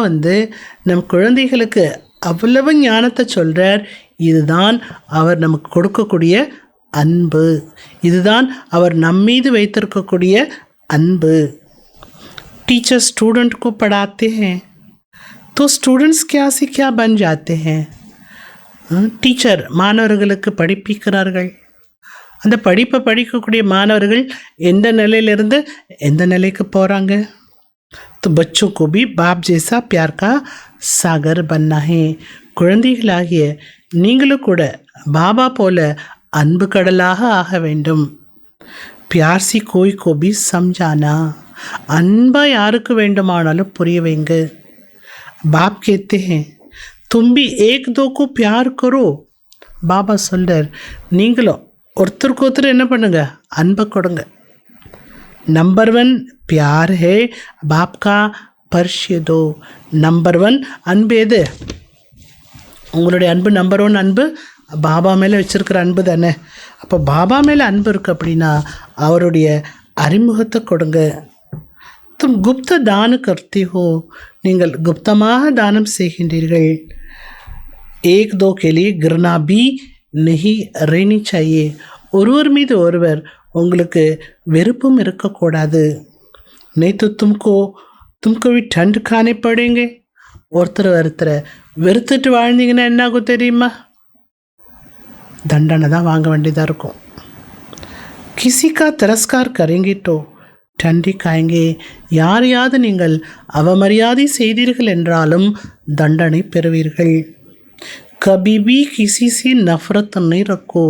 நம் குழந்தைகளுக்கு அவ்வளவு ஞானத்தை சொல்கிறார். இதுதான் அவர் நமக்கு கொடுக்கக்கூடிய அன்பு. இதுதான் அவர் நம்மீது வைத்திருக்கக்கூடிய அன்பு. टीचर स्टूडेंट को पढ़ाते हैं तो स्टूडेंट्स क्या से क्या बन जाते हैं. டீச்சர் மாணவர்களுக்கு படிப்பிக்கிறார்கள். அந்த படிப்பை படிக்கக்கூடிய மாணவர்கள் எந்த நிலையிலிருந்து எந்த நிலைக்கு போகிறாங்க? तो बच्चों को भी बाप जैसा प्यार का सागर बनना है. குழந்தைகளாகிய நீங்களும் கூட பாபா போல அன்பு கடலாக ஆக வேண்டும். प्यार से कोई को भी समझाना. அன்பா யாருக்கு வேண்டுமானாலும் புரிய வைங்க. बाप कहते हैं तुम भी एक दो को प्यार करो. பாபா சொல்றார், நீங்களும் ஒருத்தருக்கு ஒருத்தர் என்ன பண்ணுங்க? அன்பை கொடுங்க. नंबर 1 प्यार है बाप का परिचय दो. नंबर 1 அன்பு எது? உங்களுடைய அன்பு நம்பர் 1 அன்பு பாபா மேலே வச்சுருக்கிற அன்பு தானே. அப்போ பாபா மேலே அன்பு இருக்குது அப்படின்னா அவருடைய அறிமுகத்தை கொடுங்க. तुम गुप्त दान करते हो. நீங்கள் குப்தமாக தானம் செய்கின்றீர்கள். एक दो के लिए घृणा भी नहीं रहनी चाहिए. ஒருவர் மீது ஒருவர் உங்களுக்கு வெறுப்பும் இருக்கக்கூடாது. नहीं तो तुमको भी ठंड खाने पड़ेंगे. ஒருத்தரை வெறுத்துட்டு வாழ்ந்தீங்கன்னா என்ன ஆகும் தெரியுமா? தண்டனை தான் வாங்க வேண்டியதாக இருக்கும். किसी का तिरस्कार करेंगे तो ठंडी खाएंगे. யாரையாவது நீங்கள் அவமரியாதை செய்தீர்கள் என்றாலும் தண்டனை பெறுவீர்கள். कभी भी किसी से नफरत नहीं रखो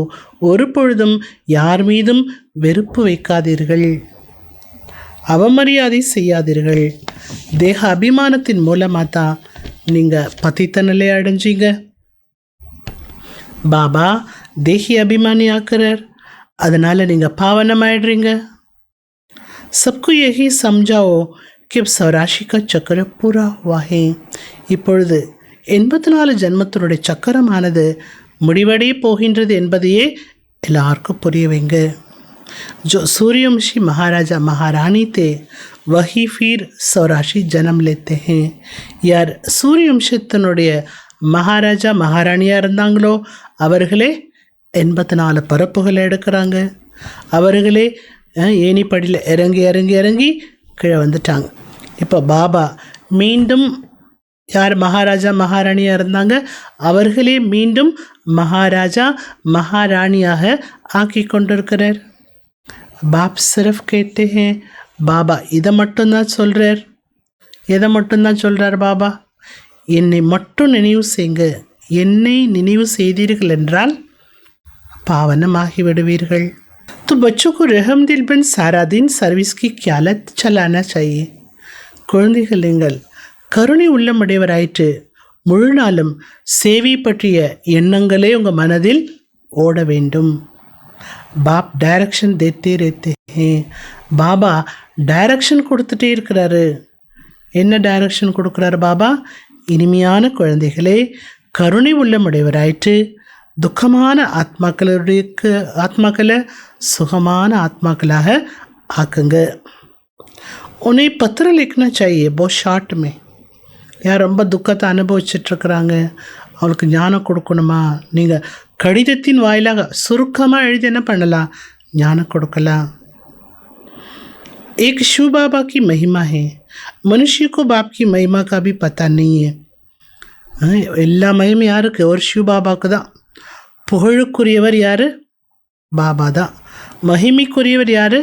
ஒரு பொழுதும் யார் மீதும் வெறுப்பு வைக்காதீர்கள் அவமரியாதை செய்யாதீர்கள் தேக அபிமானத்தின் மூலமாக தான் நீங்கள் பத்தித்த நிலை அடைஞ்சிங்க பாபா தேகி அபிமானி ஆக்குறார் அதனால் நீங்கள் பாவனமாயிடுறீங்க सबको यही समझाओ कि अब स्वराशि का चक्र पूरा हुआ है இப்பொழுது 84 ஜன்மத்தினுடைய சக்கரமானது முடிவடைய போகின்றது என்பதையே எல்லாருக்கும் புரிய வைங்க जो सूर्यवंशी महाराजा महारानी थे वही फिर स्वराशि जन्म लेते हैं यार சூரியவம்சத்தினுடைய மகாராஜா மகாராணியாக இருந்தாங்களோ அவர்களே 84 பரப்புகளை எடுக்கிறாங்க அவர்களே ஏணிப்படியில் இறங்கி இறங்கி இறங்கி கீழே வந்துட்டாங்க இப்போ பாபா மீண்டும் யார் மகாராஜா மகாராணியாக இருந்தாங்க அவர்களே மீண்டும் மகாராஜா மகாராணியாக ஆக்கி கொண்டிருக்கிறார் பாப் சிர்ஃப் கேட்டே ஹே பாபா இதை மட்டும்தான் சொல்கிறார் எதை மட்டும்தான் சொல்கிறார் பாபா என்னை மட்டும் நினைவு செய்யுங்க என்னை நினைவு செய்தீர்கள் என்றால் பாவனமாகி விடுவீர்கள் तो बच्चों को रहम दिल बन सारा दिन सर्विस की ख्यालत चलाना चाहिए குழந்தைகள் நீங்கள் கருணை உள்ளமுடையவராயிற்று முழு நாளும் சேவை பற்றிய எண்ணங்களே உங்கள் மனதில் ஓட வேண்டும் பாப் டைரக்ஷன் தேத்தே ரேத்தே ஹே பாபா டைரக்ஷன் கொடுத்துட்டே இருக்கிறாரு என்ன டைரக்ஷன் கொடுக்குறாரு பாபா இனிமையான குழந்தைகளே கருணை உள்ளமுடையவராயிற்று துக்கமான ஆத்மாக்களை சுகமான ஆத்மாக்களாக ஆக்குங்க உன்னை பத்திரம் लिखना चाहिए बहुत ஷார்ட் में யார் ரொம்ப துக்கத்தை அனுபவிச்சிட்ருக்குறாங்க அவளுக்கு ஞானம் கொடுக்கணுமா நீங்கள் கடிதத்தின் வாயிலாக சுருக்கமாக எழுதி என்ன பண்ணலாம் ஞானம் கொடுக்கலாம் एक शिव बाबा की महिमा है मनुष्य को बाप की महिमा का भी पता नहीं है எல்லா மகிமை யாருக்கு ஒரு சிவ பாபாவுக்கு தான் புகழுக்குரியவர் யார் பாபா தான் மகிமைக்குரியவர் யார்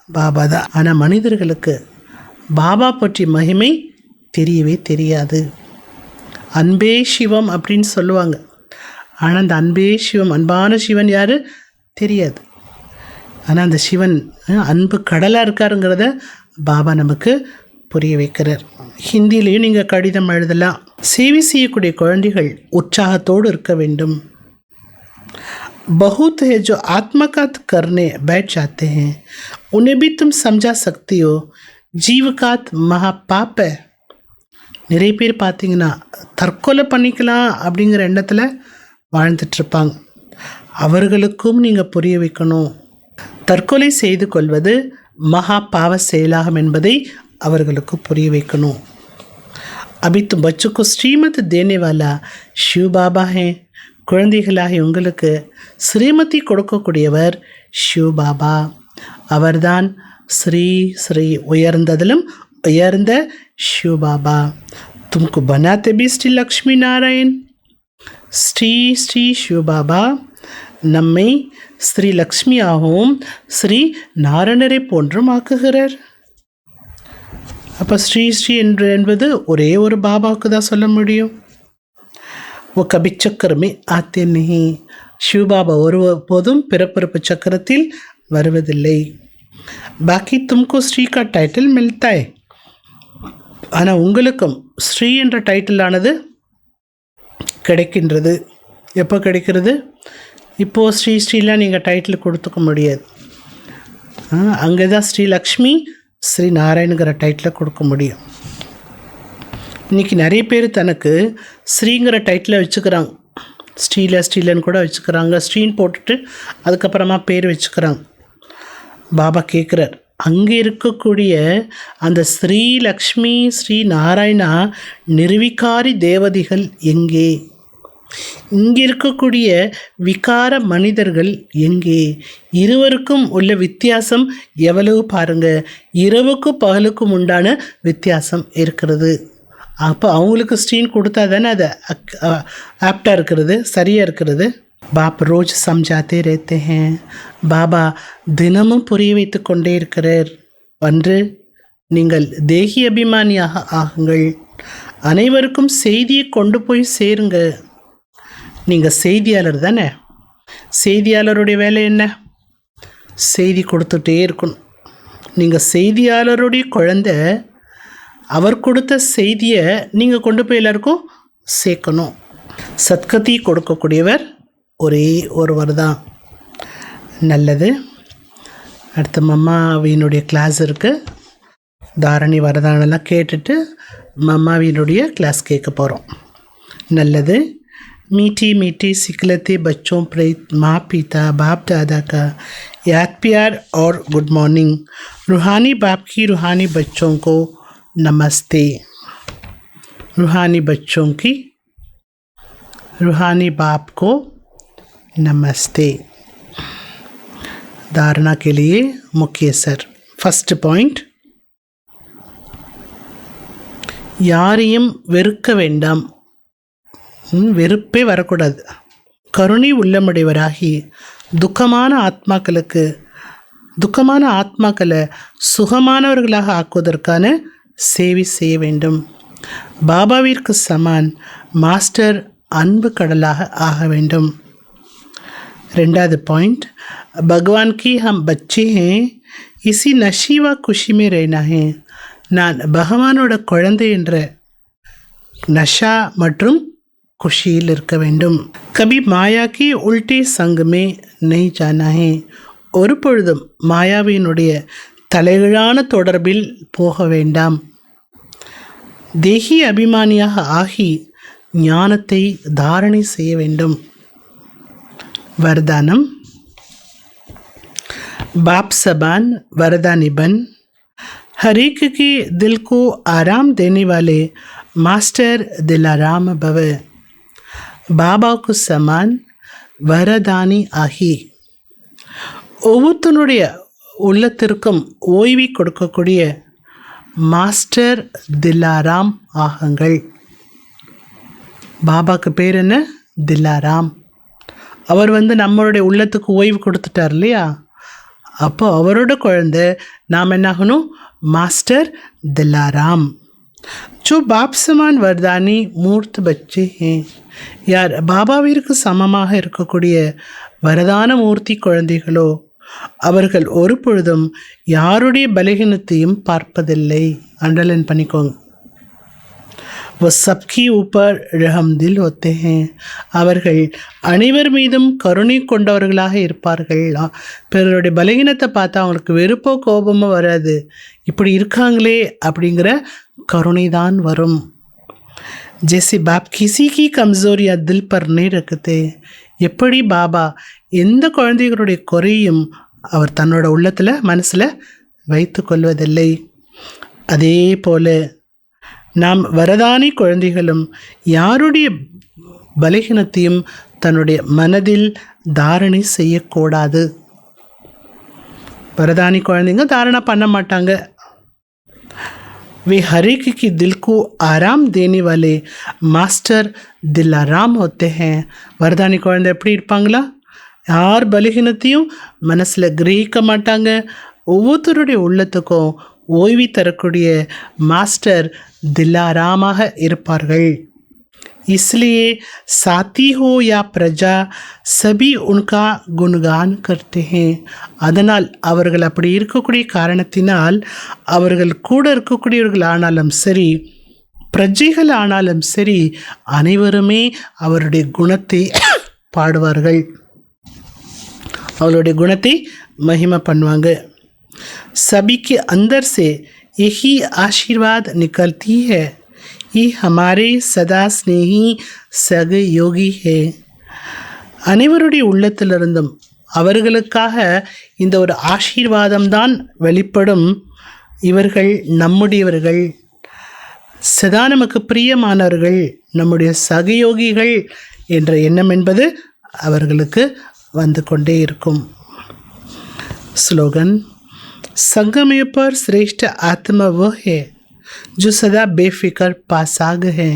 பாபா தான் ஆனால் மனிதர்களுக்கு பாபா பற்றி மகிமை தெரியவே தெரியாது அன்பே சிவம் அப்படின்னு சொல்லுவாங்க ஆனால் அந்த அன்பே சிவம் அன்பான சிவன் யார் தெரியாது ஆனால் அந்த சிவன் அன்பு கடலாக இருக்காருங்கிறத பாபா நமக்கு புரிய வைக்கிறார் ஹிந்திலையும் நீங்கள் கடிதம் எழுதலாம் சேவை செய்யக்கூடிய குழந்தைகள் உற்சாகத்தோடு இருக்க வேண்டும் बहुत है जो आत्मघात करने बैठ जाते हैं उन्हें भी तुम समझा सकती हो जीवघात महापाप है நிறைய பேர் பார்த்தீங்கன்னா தற்கொலை பண்ணிக்கலாம் அப்படிங்கிற எண்ணத்தில் வாழ்ந்துட்டுருப்பாங்க அவர்களுக்கும் நீங்கள் புரிய வைக்கணும் தற்கொலை செய்து கொள்வது மகா பாவ செயலாகும் என்பதை அவர்களுக்கு புரிய வைக்கணும் अभी तो बच्चों को श्रीमत देने वाला शिव बाबा है குழந்தைகளாகி உங்களுக்கு ஸ்ரீமதி கொடுக்கக்கூடியவர் சிவ பாபா அவர்தான் ஸ்ரீ ஸ்ரீ உயர்ந்ததிலும் உயர்ந்த சிவ பாபா तुमको बनाते भी ஸ்ரீ லக்ஷ்மி நாராயண் ஸ்ரீ ஸ்ரீ சிவ பாபா நம்மை ஸ்ரீ லக்ஷ்மியாகவும் ஸ்ரீ நாராயணரை போன்றும் ஆக்குகிறார் அப்போ ஸ்ரீ ஸ்ரீ என்பது ஒரே ஒரு பாபாவுக்கு தான் சொல்ல முடியும் वो कभी चक्र में आते नहीं शिव बाबा ஒரு போதும் பிறப்பிறப்பு சக்கரத்தில் வருவதில்லை பாக்கி तुमको ஸ்ரீ का டைட்டில் मिलता है ஆனால் உங்களுக்கும் ஸ்ரீ என்ற டைட்டிலானது கிடைக்கின்றது எப்போ கிடைக்கிறது இப்போது ஸ்ரீ ஸ்ரீலாம் நீங்கள் டைட்டில் கொடுத்துக்க முடியாது அங்கே தான் ஸ்ரீ லக்ஷ்மி ஸ்ரீ நாராயணுங்கிற டைட்டில் கொடுக்க முடியும் இன்றைக்கி நிறைய பேர் தனக்கு ஸ்ரீங்கிற டைட்டில் வச்சுக்கிறாங்க ஸ்ரீலன்னு கூட வச்சுக்கிறாங்க ஸ்ரீன்னு போட்டுட்டு அதுக்கப்புறமா பேர் வச்சுக்கிறாங்க பாபா கேட்குறார் அங்கே இருக்கக்கூடிய அந்த ஸ்ரீ லக்ஷ்மி ஸ்ரீ நாராயணா நிர்விகாரி தேவதைகள் எங்கே இங்கே இருக்கக்கூடிய விகார மனிதர்கள் எங்கே இருவருக்கும் உள்ள வித்தியாசம் எவ்வளவு பாருங்கள் இரவுக்கும் பகலுக்கும் உண்டான வித்தியாசம் இருக்கிறது அப்போ அவங்களுக்கு ஸ்க்ரீன் கொடுத்தா தானே அது ஆப்டாக இருக்கிறது சரியாக இருக்கிறது பாப் ரோஜ் சம்ஜாத்தே ரேத்தே ஹேன் பாபா தினமும் புரிய வைத்து கொண்டே இருக்கிறார் ஒன்று நீங்கள் தேகி அபிமானியாக ஆகுங்கள் அனைவருக்கும் செய்தியை கொண்டு போய் சேருங்க நீங்கள் செய்தியாளர் தானே. செய்தியாளருடைய வேலை என்ன? செய்தி கொடுத்துட்டே இருக்கணும். நீங்கள் செய்தியாளருடைய குழந்தை, அவர் கொடுத்த செய்தியை நீங்கள் கொண்டு போய் எல்லாருக்கும் சேர்க்கணும். சத்கதி கொடுக்கக்கூடியவர் ஒரே ஒருவர் தான். நல்லது. அடுத்த மம்மாவினுடைய கிளாஸ் இருக்குது. தாரணி வரதானெல்லாம் கேட்டுட்டு மம்மாவினுடைய கிளாஸ் கேட்க போகிறோம். நல்லது. मीठी मीठी सिकलते बच्चों प्रेत माँ पिता बाप दादा का याद प्यार और गुड मॉर्निंग. रूहानी बाप की रूहानी बच्चों को नमस्ते. रूहानी बच्चों की रूहानी बाप को नमस्ते. धारणा के लिए मुख्य सर. फर्स्ट पॉइंट, யாரையும் வெறுக்க வேண்டாம். வெறுப்பே வரக்கூடாது. கருணை உள்ளமுடையவராகி துக்கமான ஆத்மாக்களை சுகமானவர்களாக ஆக்குவதற்கான சேவை செய்ய வேண்டும். பாபாவிற்கு சமான் மாஸ்டர் அன்பு கடலாக ஆக வேண்டும். ரெண்டாவது பாயிண்ட், भगवान की हम बच्चे हैं, इसी नशी व खुशी में रहना है. நான் பகவானோட குழந்தை என்ற நஷா மற்றும் குஷியில் இருக்க வேண்டும். கபி மாயாக்கி உல்டே சங்கமே நெய் ஜானா ஹே. ஒரு பொழுதும் மாயாவினுடைய தலைகீழான தொடர்பில் போக வேண்டாம். தேகி அபிமானியாக ஆகி ஞானத்தை தாரணை செய்ய வேண்டும். वरदानम. बाप सबान वरदानी बन, हर एक के दिल को आराम देने वाले मास्टर दिलाराम भव. बाबा को समान वरदानी ஆகி ஒவ்வொருத்தனுடைய உள்ளத்திற்கும் ஓய்வை கொடுக்கக்கூடிய மாஸ்டர் தில்லாராம் ஆகுங்கள். பாபாவுக்கு பேர் என்ன? தில்லாராம். அவர் நம்மளுடைய உள்ளத்துக்கு ஓய்வு கொடுத்துட்டார் இல்லையா? அப்போ அவரோட குழந்தை நாம் என்னாகணும்? மாஸ்டர் தில்லாராம். जो बाप समान वरदानी मूर्त बच्चे हैं. யார் பாபாவிற்கு சமமாக இருக்கக்கூடிய வரதான மூர்த்தி குழந்தைகளோ அவர்கள் ஒரு பொழுதும் யாருடைய பலகீனத்தையும் பார்ப்பதில்லை. அண்டர்லைன் பண்ணிக்கோங்க. वो सबकी ऊपर रहम दिल होते हैं. அவர்கள் அனைவர் மீதும் கருணை கொண்டவர்களாக இருப்பார்கள். பிறருடைய பலகீனத்தை பார்த்தா அவங்களுக்கு வெறுப்போ கோபமோ வராது. இப்படி இருக்காங்களே அப்படிங்கிற கருணை தான் வரும். जैसे बाप किसी की कमज़ोरियाँ दिल पर नहीं रखते. எப்படி பாபா எந்த குழந்தைகளுடைய குறையும் அவர் தன்னோட உள்ளத்தில் மனசில் வைத்து கொள்வதில்லை. அதே போல நாம் வரதானி குழந்தைகளும் யாருடைய பலகீனத்தையும் தன்னுடைய மனதில் தாரணை செய்யக்கூடாது. வரதானி குழந்தைங்க தாரணை பண்ண மாட்டாங்க. वे हर एक की दिल को आराम देने वाले मास्टर दिलाराम होते हैं. வரதானி குழந்தை எப்படி இருப்பாங்களா? யார் பலகீனத்தையும் மனசில் கிரகிக்க மாட்டாங்க. ஒவ்வொருத்தருடைய உள்ளத்துக்கும் ஓய்வு தரக்கூடிய மாஸ்டர் தில்லாராமாக இருப்பார்கள். इसलिए साथी हो या प्रजा सभी उनका गुणगान करते हैं. அதனால் அவர்கள் அப்படி இருக்கக்கூடிய காரணத்தினால் அவர்கள் கூட இருக்கக்கூடியவர்கள் ஆனாலும் சரி, பிரஜைகள் ஆனாலும் சரி, அனைவருமே அவருடைய குணத்தை பாடுவார்கள், அவருடைய குணத்தை மகிமை பண்ணுவாங்க. सभी के अंदर से यही आशीर्वाद निकलती है. ये हमारे सदा स्नेही सग योगी है. அனைவருடைய உள்ளத்திலிருந்தும் அவர்களுக்காக இந்த ஒரு ஆசீர்வாதம்தான் வெளிப்படும். இவர்கள் நம்முடையவர்கள், சதா நமக்கு பிரியமானவர்கள், நம்முடைய சகயோகிகள் என்ற எண்ணம் என்பது அவர்களுக்கு வந்து கொண்டே இருக்கும். ஸ்லோகன். संगमय पर श्रेष्ठ आत्मा वह है जो सदा बेफिक्र पासाग है.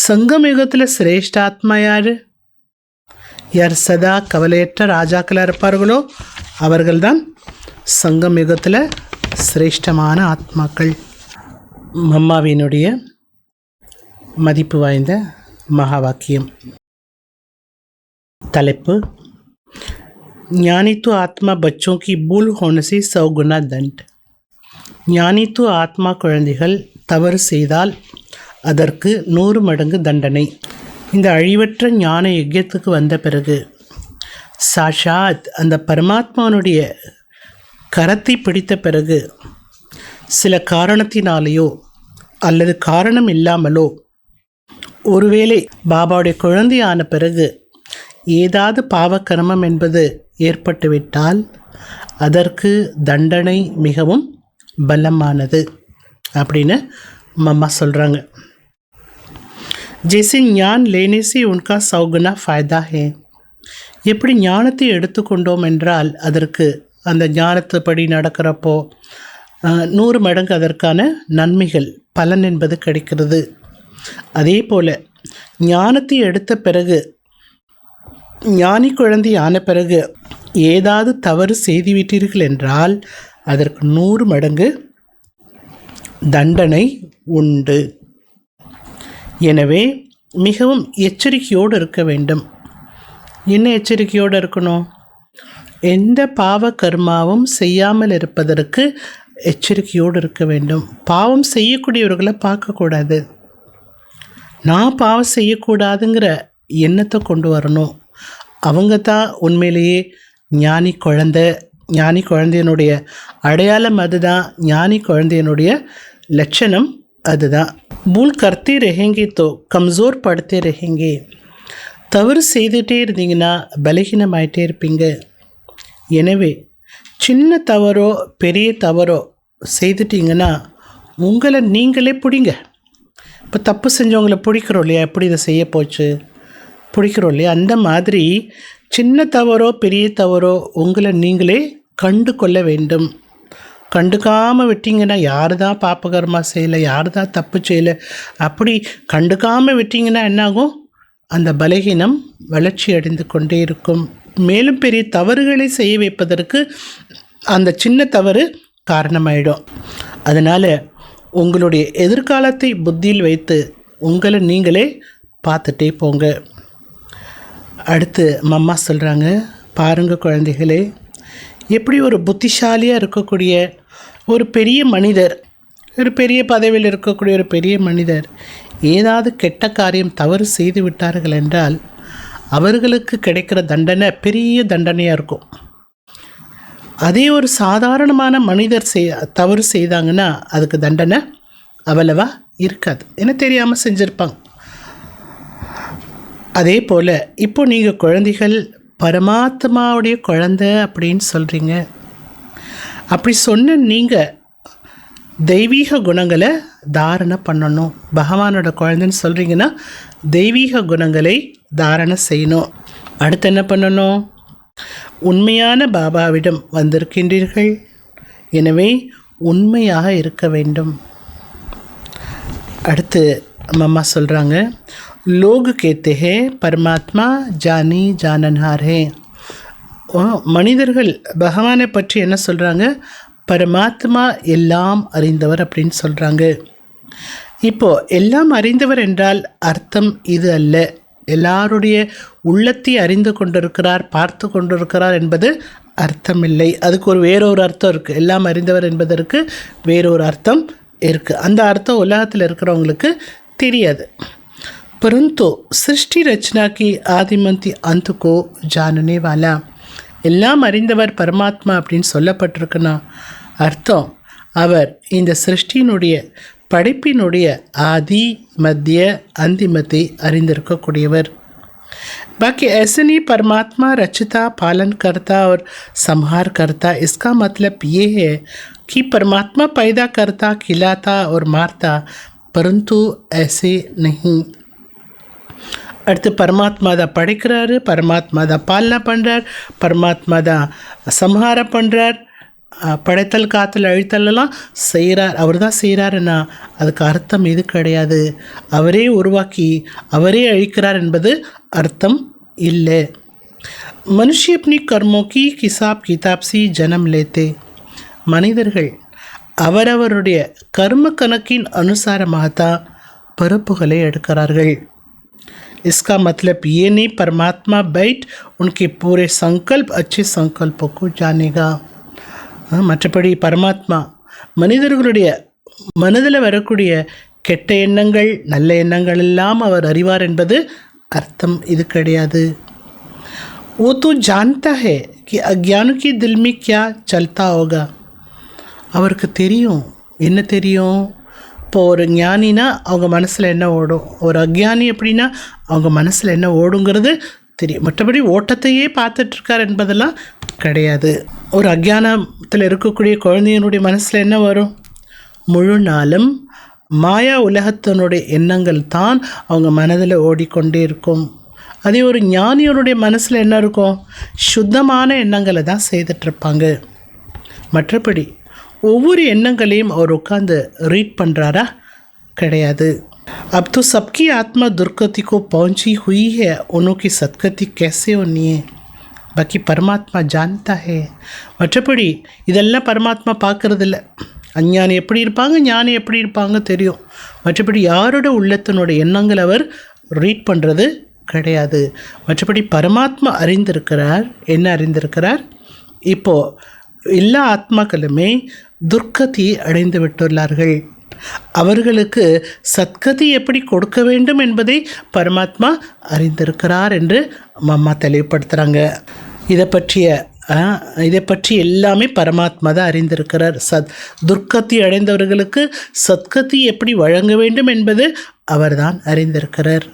சங்கம் யுகத்தில் சிரேஷ்ட ஆத்மா யார்? யார் சதா கவலையற்ற ராஜாக்களாக இருப்பார்களோ அவர்கள்தான் சங்கம் யுகத்தில் சிரேஷ்டமான ஆத்மாக்கள். மம்மாவினுடைய மதிப்பு வாய்ந்த மகா வாக்கியம். தலைப்பு ஞானி तो आत्मा बच्चों की भूल होने से 100 गुना दंड. ஞானி तो ஆத்மா குழந்தைகள் தவறு செய்தால் அதற்கு 100 மடங்கு தண்டனை. இந்த அழிவற்ற ஞான யஜ்யத்துக்கு வந்த பிறகு சாஷாத் அந்த பரமாத்மானுடைய கரத்தை பிடித்த பிறகு சில காரணத்தினாலேயோ அல்லது காரணம் இல்லாமலோ ஒருவேளை பாபாவுடைய குழந்தையான பிறகு ஏதாவது பாவக்கர்மம் என்பது ஏற்பட்டுவிட்டால் அதற்கு தண்டனை மிகவும் பலமானது அப்படின்னு மம்மா சொல்கிறாங்க. जैसे ஞான் लेने से उनका 100 गुना फ़ायदा है. எப்படி ஞானத்தை எடுத்துக்கொண்டோம் என்றால் அதற்கு அந்த ஞானத்துப்படி நடக்கிறப்போ 100 மடங்கு அதற்கான நன்மைகள் பலன் என்பது கிடைக்கிறது. அதே போல் ஞானத்தை எடுத்த பிறகு ஞானி குழந்தை ஆன பிறகு ஏதாவது தவறு செய்துவிட்டீர்கள் என்றால் அதற்கு 100 மடங்கு தண்டனை உண்டு. எனவே மிகவும் எச்சரிக்கையோடு இருக்க வேண்டும். என்ன எச்சரிக்கையோடு இருக்கணும்? எந்த பாவ கர்மாவும் செய்யாமல் இருப்பதற்கு எச்சரிக்கையோடு இருக்க வேண்டும். பாவம் செய்யக்கூடியவர்களை பார்க்கக்கூடாது. நான் பாவம் செய்யக்கூடாதுங்கிற எண்ணத்தை கொண்டு வரணும். அவங்க தான் உண்மையிலேயே ஞானி குழந்தை. ஞானி குழந்தையனுடைய அடையாளம் அதுதான். ஞானி குழந்தையனுடைய லட்சணம் அதுதான். பூல் கர்த்தே ரஹேங்கே தோ கம்சோர் படுத்தே ரஹேங்கே. தவறு செய்துகிட்டே இருந்தீங்கன்னா பலகீனமாயிட்டே இருப்பீங்க. எனவே சின்ன தவறோ பெரிய தவறோ செய்துட்டிங்கன்னா உங்களை நீங்களே பிடிங்க. இப்போ தப்பு செஞ்சவங்களை பிடிக்கிறோம் இல்லையா? எப்படி இதை செய்ய போச்சு பிடிக்கிறோம் இல்லையா? அந்த மாதிரி சின்ன தவறோ பெரிய தவறோ உங்களை நீங்களே கண்டு கொள்ள வேண்டும். கண்டுக்காமல் விட்டிங்கன்னா யார் தான் பாப்பகர்மா செய்யலை, யார் தான் தப்பு செய்யலை, அப்படி கண்டுக்காமல் விட்டிங்கன்னா என்னாகும்? அந்த பலகீனம் வளர்ச்சி அடைந்து கொண்டே இருக்கும். மேலும் பெரிய தவறுகளை செய்ய வைப்பதற்கு அந்த சின்ன தவறு காரணமாயிடும். அதனால் உங்களுடைய எதிர்காலத்தை புத்தியில் வைத்து உங்களை நீங்களே பார்த்துட்டே போங்க. அடுத்து மம்மா சொல்கிறாங்க, பாருங்கள் குழந்தைகளே, எப்படி ஒரு புத்திசாலியாக இருக்கக்கூடிய ஒரு பெரிய மனிதர், ஒரு பெரிய பதவியில் இருக்கக்கூடிய ஒரு பெரிய மனிதர் ஏதாவது கெட்ட காரியம் தவறு செய்து விட்டார்கள் என்றால் அவர்களுக்கு கிடைக்கிற தண்டனை பெரிய தண்டனையாக இருக்கும். அதே ஒரு சாதாரணமான மனிதர் தவறு செய்தாங்கன்னா அதுக்கு தண்டனை அவ்வளவா இருக்காது. என்ன தெரியாமல் செஞ்சுருப்பாங்க. அதே போல் இப்போ நீங்கள் குழந்தைகள் பரமாத்மாவுடைய குழந்தை அப்படின்னு சொல்கிறீங்க. அப்படி சொன்ன நீங்கள் தெய்வீக குணங்களை தாரணை பண்ணணும். பகவானோட குழந்தைன்னு சொல்கிறீங்கன்னா தெய்வீக குணங்களை தாரணை செய்யணும். அடுத்து என்ன பண்ணணும்? உண்மையான பாபாவிடம் வந்திருக்கின்றீர்கள், எனவே உண்மையாக இருக்க வேண்டும். அடுத்து மம்மா சொல்கிறாங்க, லோக் கேத்தே ஹே பரமாத்மா ஜானி ஜானன்ஹார் ஹே. மனிதர்கள் பகவானை பற்றி என்ன சொல்கிறாங்க? பரமாத்மா எல்லாம் அறிந்தவர் அப்படின்னு சொல்கிறாங்க. இப்போது எல்லாம் அறிந்தவர் என்றால் அர்த்தம் இது அல்ல. எல்லாருடைய உள்ளத்தை அறிந்து கொண்டிருக்கிறார், பார்த்து கொண்டிருக்கிறார் என்பது அர்த்தம் இல்லை. அதுக்கு ஒரு வேறொரு அர்த்தம் இருக்குது. எல்லாம் அறிந்தவர் என்பதற்கு வேறொரு அர்த்தம் இருக்குது. அந்த அர்த்தம் உலகத்தில் இருக்கிறவங்களுக்கு தெரியாது. परंतु सृष्टि रचना की आदिमंती अंत को जानने वाला. எல்லாம் அறிந்தவர் பரமாத்மா அப்படின்னு சொல்லப்பட்டிருக்குன்னா அர்த்தம் அவர் இந்த சிருஷ்டியினுடைய படைப்பினுடைய ஆதி மத்திய अंतिमத்தை அறிந்திருக்கக்கூடியவர். बाकी ऐसे नहीं परमात्मा रचता, पालन करता और संहार करता. इसका मतलब ये है कि परमात्मा पैदा करता, खिलाता और मारता, परंतु ऐसे नहीं. அடுத்து பரமாத்மா தான் படைக்கிறாரு, பரமாத்மா தான் பாலனை பண்ணுறார், பரமாத்மா தான் சம்ஹாரம் பண்ணுறார், படைத்தல் காத்தல் அழித்தலெல்லாம் செய்கிறார். அவர் தான் செய்கிறாருன்னா அதுக்கு அர்த்தம் இது கிடையாது. அவரே உருவாக்கி அவரே அழிக்கிறார் என்பது அர்த்தம் இல்லை. மனுஷி अपनी कर्मों की हिसाब किताब से जन्म लेते. மனிதர்கள் அவரவருடைய கர்ம கணக்கின் அனுசாரமாகத்தான் பிறப்புகளை எடுக்கிறார்கள். इसका मतलब ये नहीं परमात्मा बैठ उनके पूरे संकल्प अच्छे संकल्पों को जानेगा. மற்றபடி பரமாத்மா மனிதர்களுடைய மனதில் வரக்கூடிய கெட்ட எண்ணங்கள் நல்ல எண்ணங்கள் எல்லாம் அவர் அறிவார் என்பது அர்த்தம் இது கிடையாது. वो तो जानता है कि अज्ञान के दिल में क्या चलता होगा. அவருக்கு தெரியும். என்ன தெரியும்? இப்போ ஒரு ஞானினா அவங்க மனசில் என்ன ஓடும், ஒரு அக்ஞானி அப்படின்னா அவங்க மனசில் என்ன ஓடுங்கிறது தெரியும். மற்றபடி ஓட்டத்தையே பார்த்துட்ருக்கார் என்பதெல்லாம் கிடையாது. ஒரு அக்ஞானத்தில் இருக்கக்கூடிய குழந்தையினுடைய மனசில் என்ன வரும்? முழு நாளும் மாயா உலகத்தினுடைய எண்ணங்கள் தான் அவங்க மனதில் ஓடிக்கொண்டே இருக்கும். அதே ஒரு ஞானியனுடைய மனசில் என்ன இருக்கும்? சுத்தமான எண்ணங்களை தான் செய்துட்ருப்பாங்க. மற்றபடி ஒவ்வொரு எண்ணங்களையும் அவர் உட்காந்து ரீட் பண்ணுறாரா? கிடையாது. अब तो सबकी आत्मा दुर्गति को पहुंची हुई है, उनकी सदगति कैसे होनी है बाकी परमात्मा जानता है. மற்றபடி இதெல்லாம் பரமாத்மா பார்க்கறதில்ல. அஞ்ஞானி எப்படி இருப்பாங்க, ஞானி எப்படி இருப்பாங்க தெரியும். மற்றபடி யாரோட உள்ளத்தினோட எண்ணங்கள் அவர் ரீட் பண்ணுறது கிடையாது. மற்றபடி பரமாத்மா அறிந்திருக்கிறார். என்ன அறிந்திருக்கிறார்? இப்போது எல்லா ஆத்மாக்களுமே துர்க்கதி அடைந்து விட்டுள்ளார்கள். அவர்களுக்கு சத்கதி எப்படி கொடுக்க வேண்டும் என்பதை பரமாத்மா அறிந்திருக்கிறார் என்று அம்மா தெளிவுபடுத்துகிறாங்க. இதை பற்றி எல்லாமே பரமாத்மா தான் அறிந்திருக்கிறார். துர்க்கதி அடைந்தவர்களுக்கு சத்கதி எப்படி வழங்க வேண்டும் என்பது அவர்தான் அறிந்திருக்கிறார்.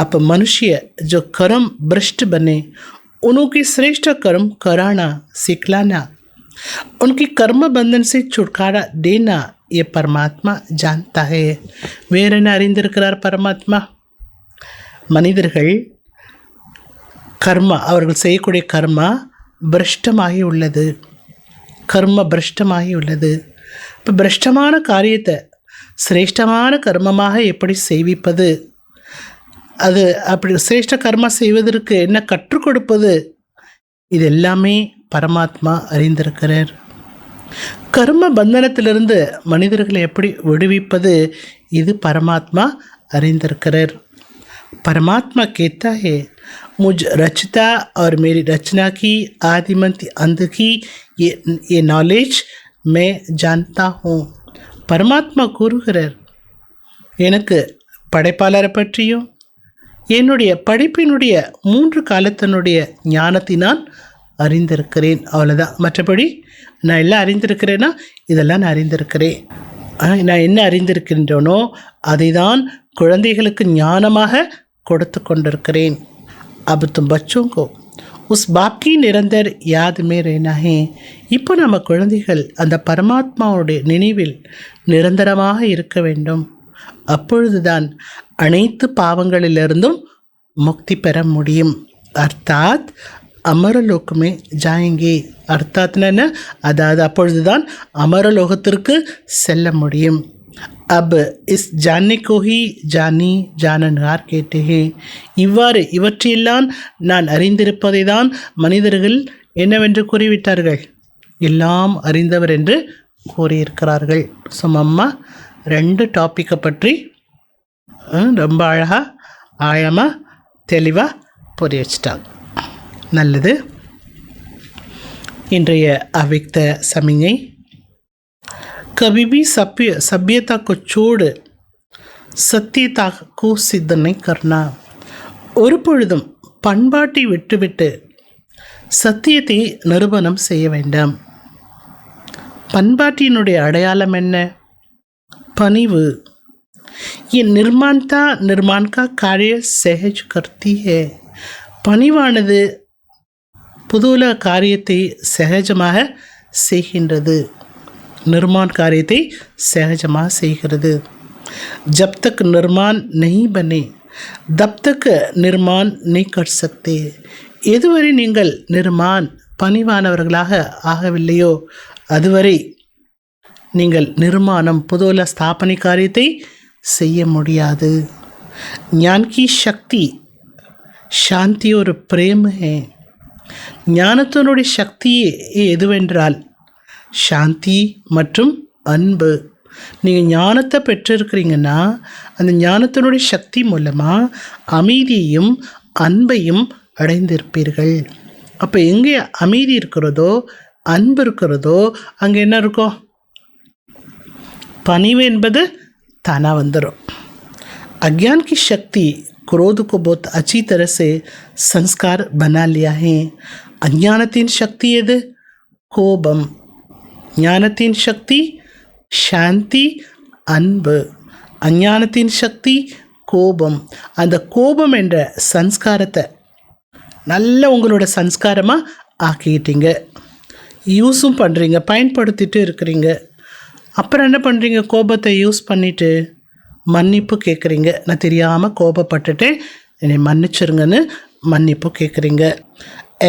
அப்போ மனுஷிய जो कर्म भ्रष्ट बने उनकी श्रेष्ठ कर्म कराना सिखलाना उनकी कर्म बंधन से छुटकारा देना ये परमात्मा जानता है. வேற என்ன அறிந்திருக்கிறார் பரமாத்மா? மனிதர்கள் கர்மா அவர்கள் செய்யக்கூடிய கர்மா பிரஷ்டமாகி உள்ளது. கர்ம பிரஷ்டமாகி உள்ளது. இப்போ பிரஷ்டமான காரியத்தை சிரேஷ்டமான கர்மமாக எப்படி செய்விப்பது, அது அப்படி சிரேஷ்ட கர்மா செய்வதற்கு என்ன கற்றுக் கொடுப்பது, இது எல்லாமே பரமாத்மா அறிந்திருக்கிறார். கர்ம பந்தனத்திலிருந்து மனிதர்களை எப்படி விடுவிப்பது, இது பரமாத்மா அறிந்திருக்கிறார். परमात्मा कहता है मुझ रचता और मेरी रचना की आदिमंत अंत की ये नॉलेज मैं जानता हूँ. பரமாத்மா கூறுகிறார், எனக்கு படைப்பாளரை பற்றியும் என்னுடைய படைப்பினுடைய 3 காலத்தினுடைய ஞானத்தை நான் அறிந்திருக்கிறேன். அவ்வளோதான். மற்றபடி நான் எல்லாம் அறிந்திருக்கிறேன்னா இதெல்லாம் நான் அறிந்திருக்கிறேன். நான் என்ன அறிந்திருக்கின்றனோ அதை தான் குழந்தைகளுக்கு ஞானமாக கொடுத்து கொண்டிருக்கிறேன். अब तुम बच्चों को उस बाप की निरंतर याद में रहना है. இப்போ நம்ம குழந்தைகள் அந்த பரமாத்மாவுடைய நினைவில் நிரந்தரமாக இருக்க வேண்டும். அப்பொழுதுதான் அனைத்து பாவங்களிலிருந்தும் முக்தி பெற முடியும். அர்த்தாத் அமரலோகமே ஜாயங்கே. அர்த்தாத்னா அதாவது அப்பொழுதுதான் அமரலோகத்திற்கு செல்ல முடியும். अब इस जानने को ही जानी जाननहार कहते हैं. இவ்வாறு இவற்றையெல்லாம் நான் அறிந்திருப்பதை தான் மனிதர்கள் என்னவென்று கூறிவிட்டார்கள், எல்லாம் அறிந்தவர் என்று கூறியிருக்கிறார்கள். ஸோ அம்மா 2 டாப்பிக்கை பற்றி ரொம்ப அழகாக ஆழமாக தெளிவாக புரிய வச்சிட்டாங்க. நல்லது. இன்றைய அவ்விக்த சமிகை, कभी भी सभ्यता को छोड़ सत्यता को सिद्ध नहीं करना. ஒரு பொழுதும் பண்பாட்டை விட்டுவிட்டு சத்தியத்தை நிரூபணம் செய்ய வேண்டாம். பண்பாட்டினுடைய அடையாளம் என்ன? பணிவு. ये निर्माणता निर्माण का कार्य सहज करती है. பணிவானது புதுல காரியத்தை சகஜமாக செய்கின்றது. निर्माण காரியத்தை सहजமாக செய்கிறது. जब तक निर्माण नहीं बने तब तक निर्माण नहीं कर सकते. எதுவரை நீங்கள் நிர்மான் பணிவானவர்களாக ஆகவில்லையோ அதுவரை நீங்கள் நிர்மாணம் புதுல ஸ்தாபனை காரியத்தை செய்ய முடியாது. ஞான் கி சக்தி சாந்தி ஒரு பிரேம் ஹே. ஞானத்தினுடைய சக்தி எதுவென்றால் சாந்தி மற்றும் அன்பு. நீங்கள் ஞானத்தை பெற்றிருக்கிறீங்கன்னா அந்த ஞானத்தினுடைய சக்தி மூலமாக அமைதியையும் அன்பையும் அடைந்திருப்பீர்கள். அப்போ எங்கே அமைதி இருக்கிறதோ அன்பு இருக்கிறதோ அங்கே என்ன இருக்கும்? பணிவு என்பது தானாக வந்துடும். अज्ञान की शक्ति क्रोध को बहुत अच्छी तरह से संस्कार बना लिया है. अज्ञानத்தின் சக்தி எது? கோபம். ஞானத்தின் சக்தி சாந்தி, அன்பு. அஞ்ஞானத்தின் சக்தி கோபம். அந்த கோபம் என்ற சன்ஸ்காரத்தை நல்ல உங்களோட சன்ஸ்காரமாக ஆக்கிட்டீங்க. யூஸும் பண்ணுறீங்க, பயன்படுத்திட்டு இருக்கிறீங்க. அப்புறம் என்ன பண்ணுறீங்க? கோபத்தை யூஸ் பண்ணிவிட்டு மன்னிப்பு கேட்குறீங்க. நான் தெரியாமல் கோபப்பட்டுட்டேன், என்னை மன்னிச்சிருங்கன்னு மன்னிப்பு கேட்குறீங்க.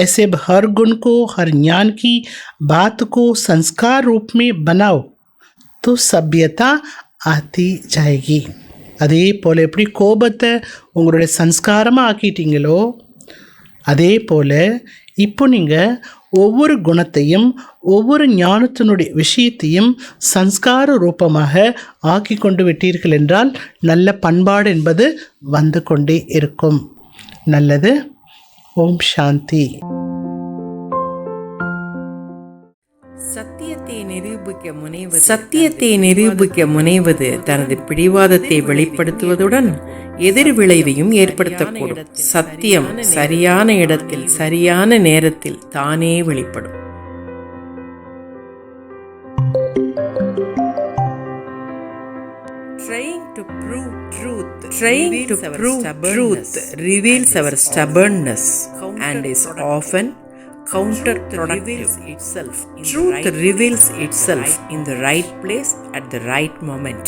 ऐसे हर गुण को, हर ज्ञान की बात को संस्कार रूप में बनाओ तो सभ्यता आती जाएगी. அதே போல் எப்படி கோபத்தை உங்களுடைய சன்ஸ்காரமாக ஆக்கிட்டீங்களோ அதே போல் இப்போ நீங்கள் ஒவ்வொரு குணத்தையும் ஒவ்வொரு ஞானத்தினுடைய விஷயத்தையும் சன்ஸ்கார ரூபமாக ஆக்கி கொண்டு விட்டீர்கள் என்றால் நல்ல பண்பாடு என்பது வந்து கொண்டே இருக்கும். நல்லது. ஓம் சாந்தி. சத்தியத்தை நிரூபிக்க முனைவது தனது பிடிவாதத்தை வெளிப்படுத்துவதுடன் எதிர் விளைவையும் ஏற்படுத்தக்கூடும். சத்தியம் சரியான இடத்தில் சரியான நேரத்தில் தானே வெளிப்படும். Trying to prove truth reveals our stubbornness and is often counterproductive. Truth reveals itself in the right place at the right moment.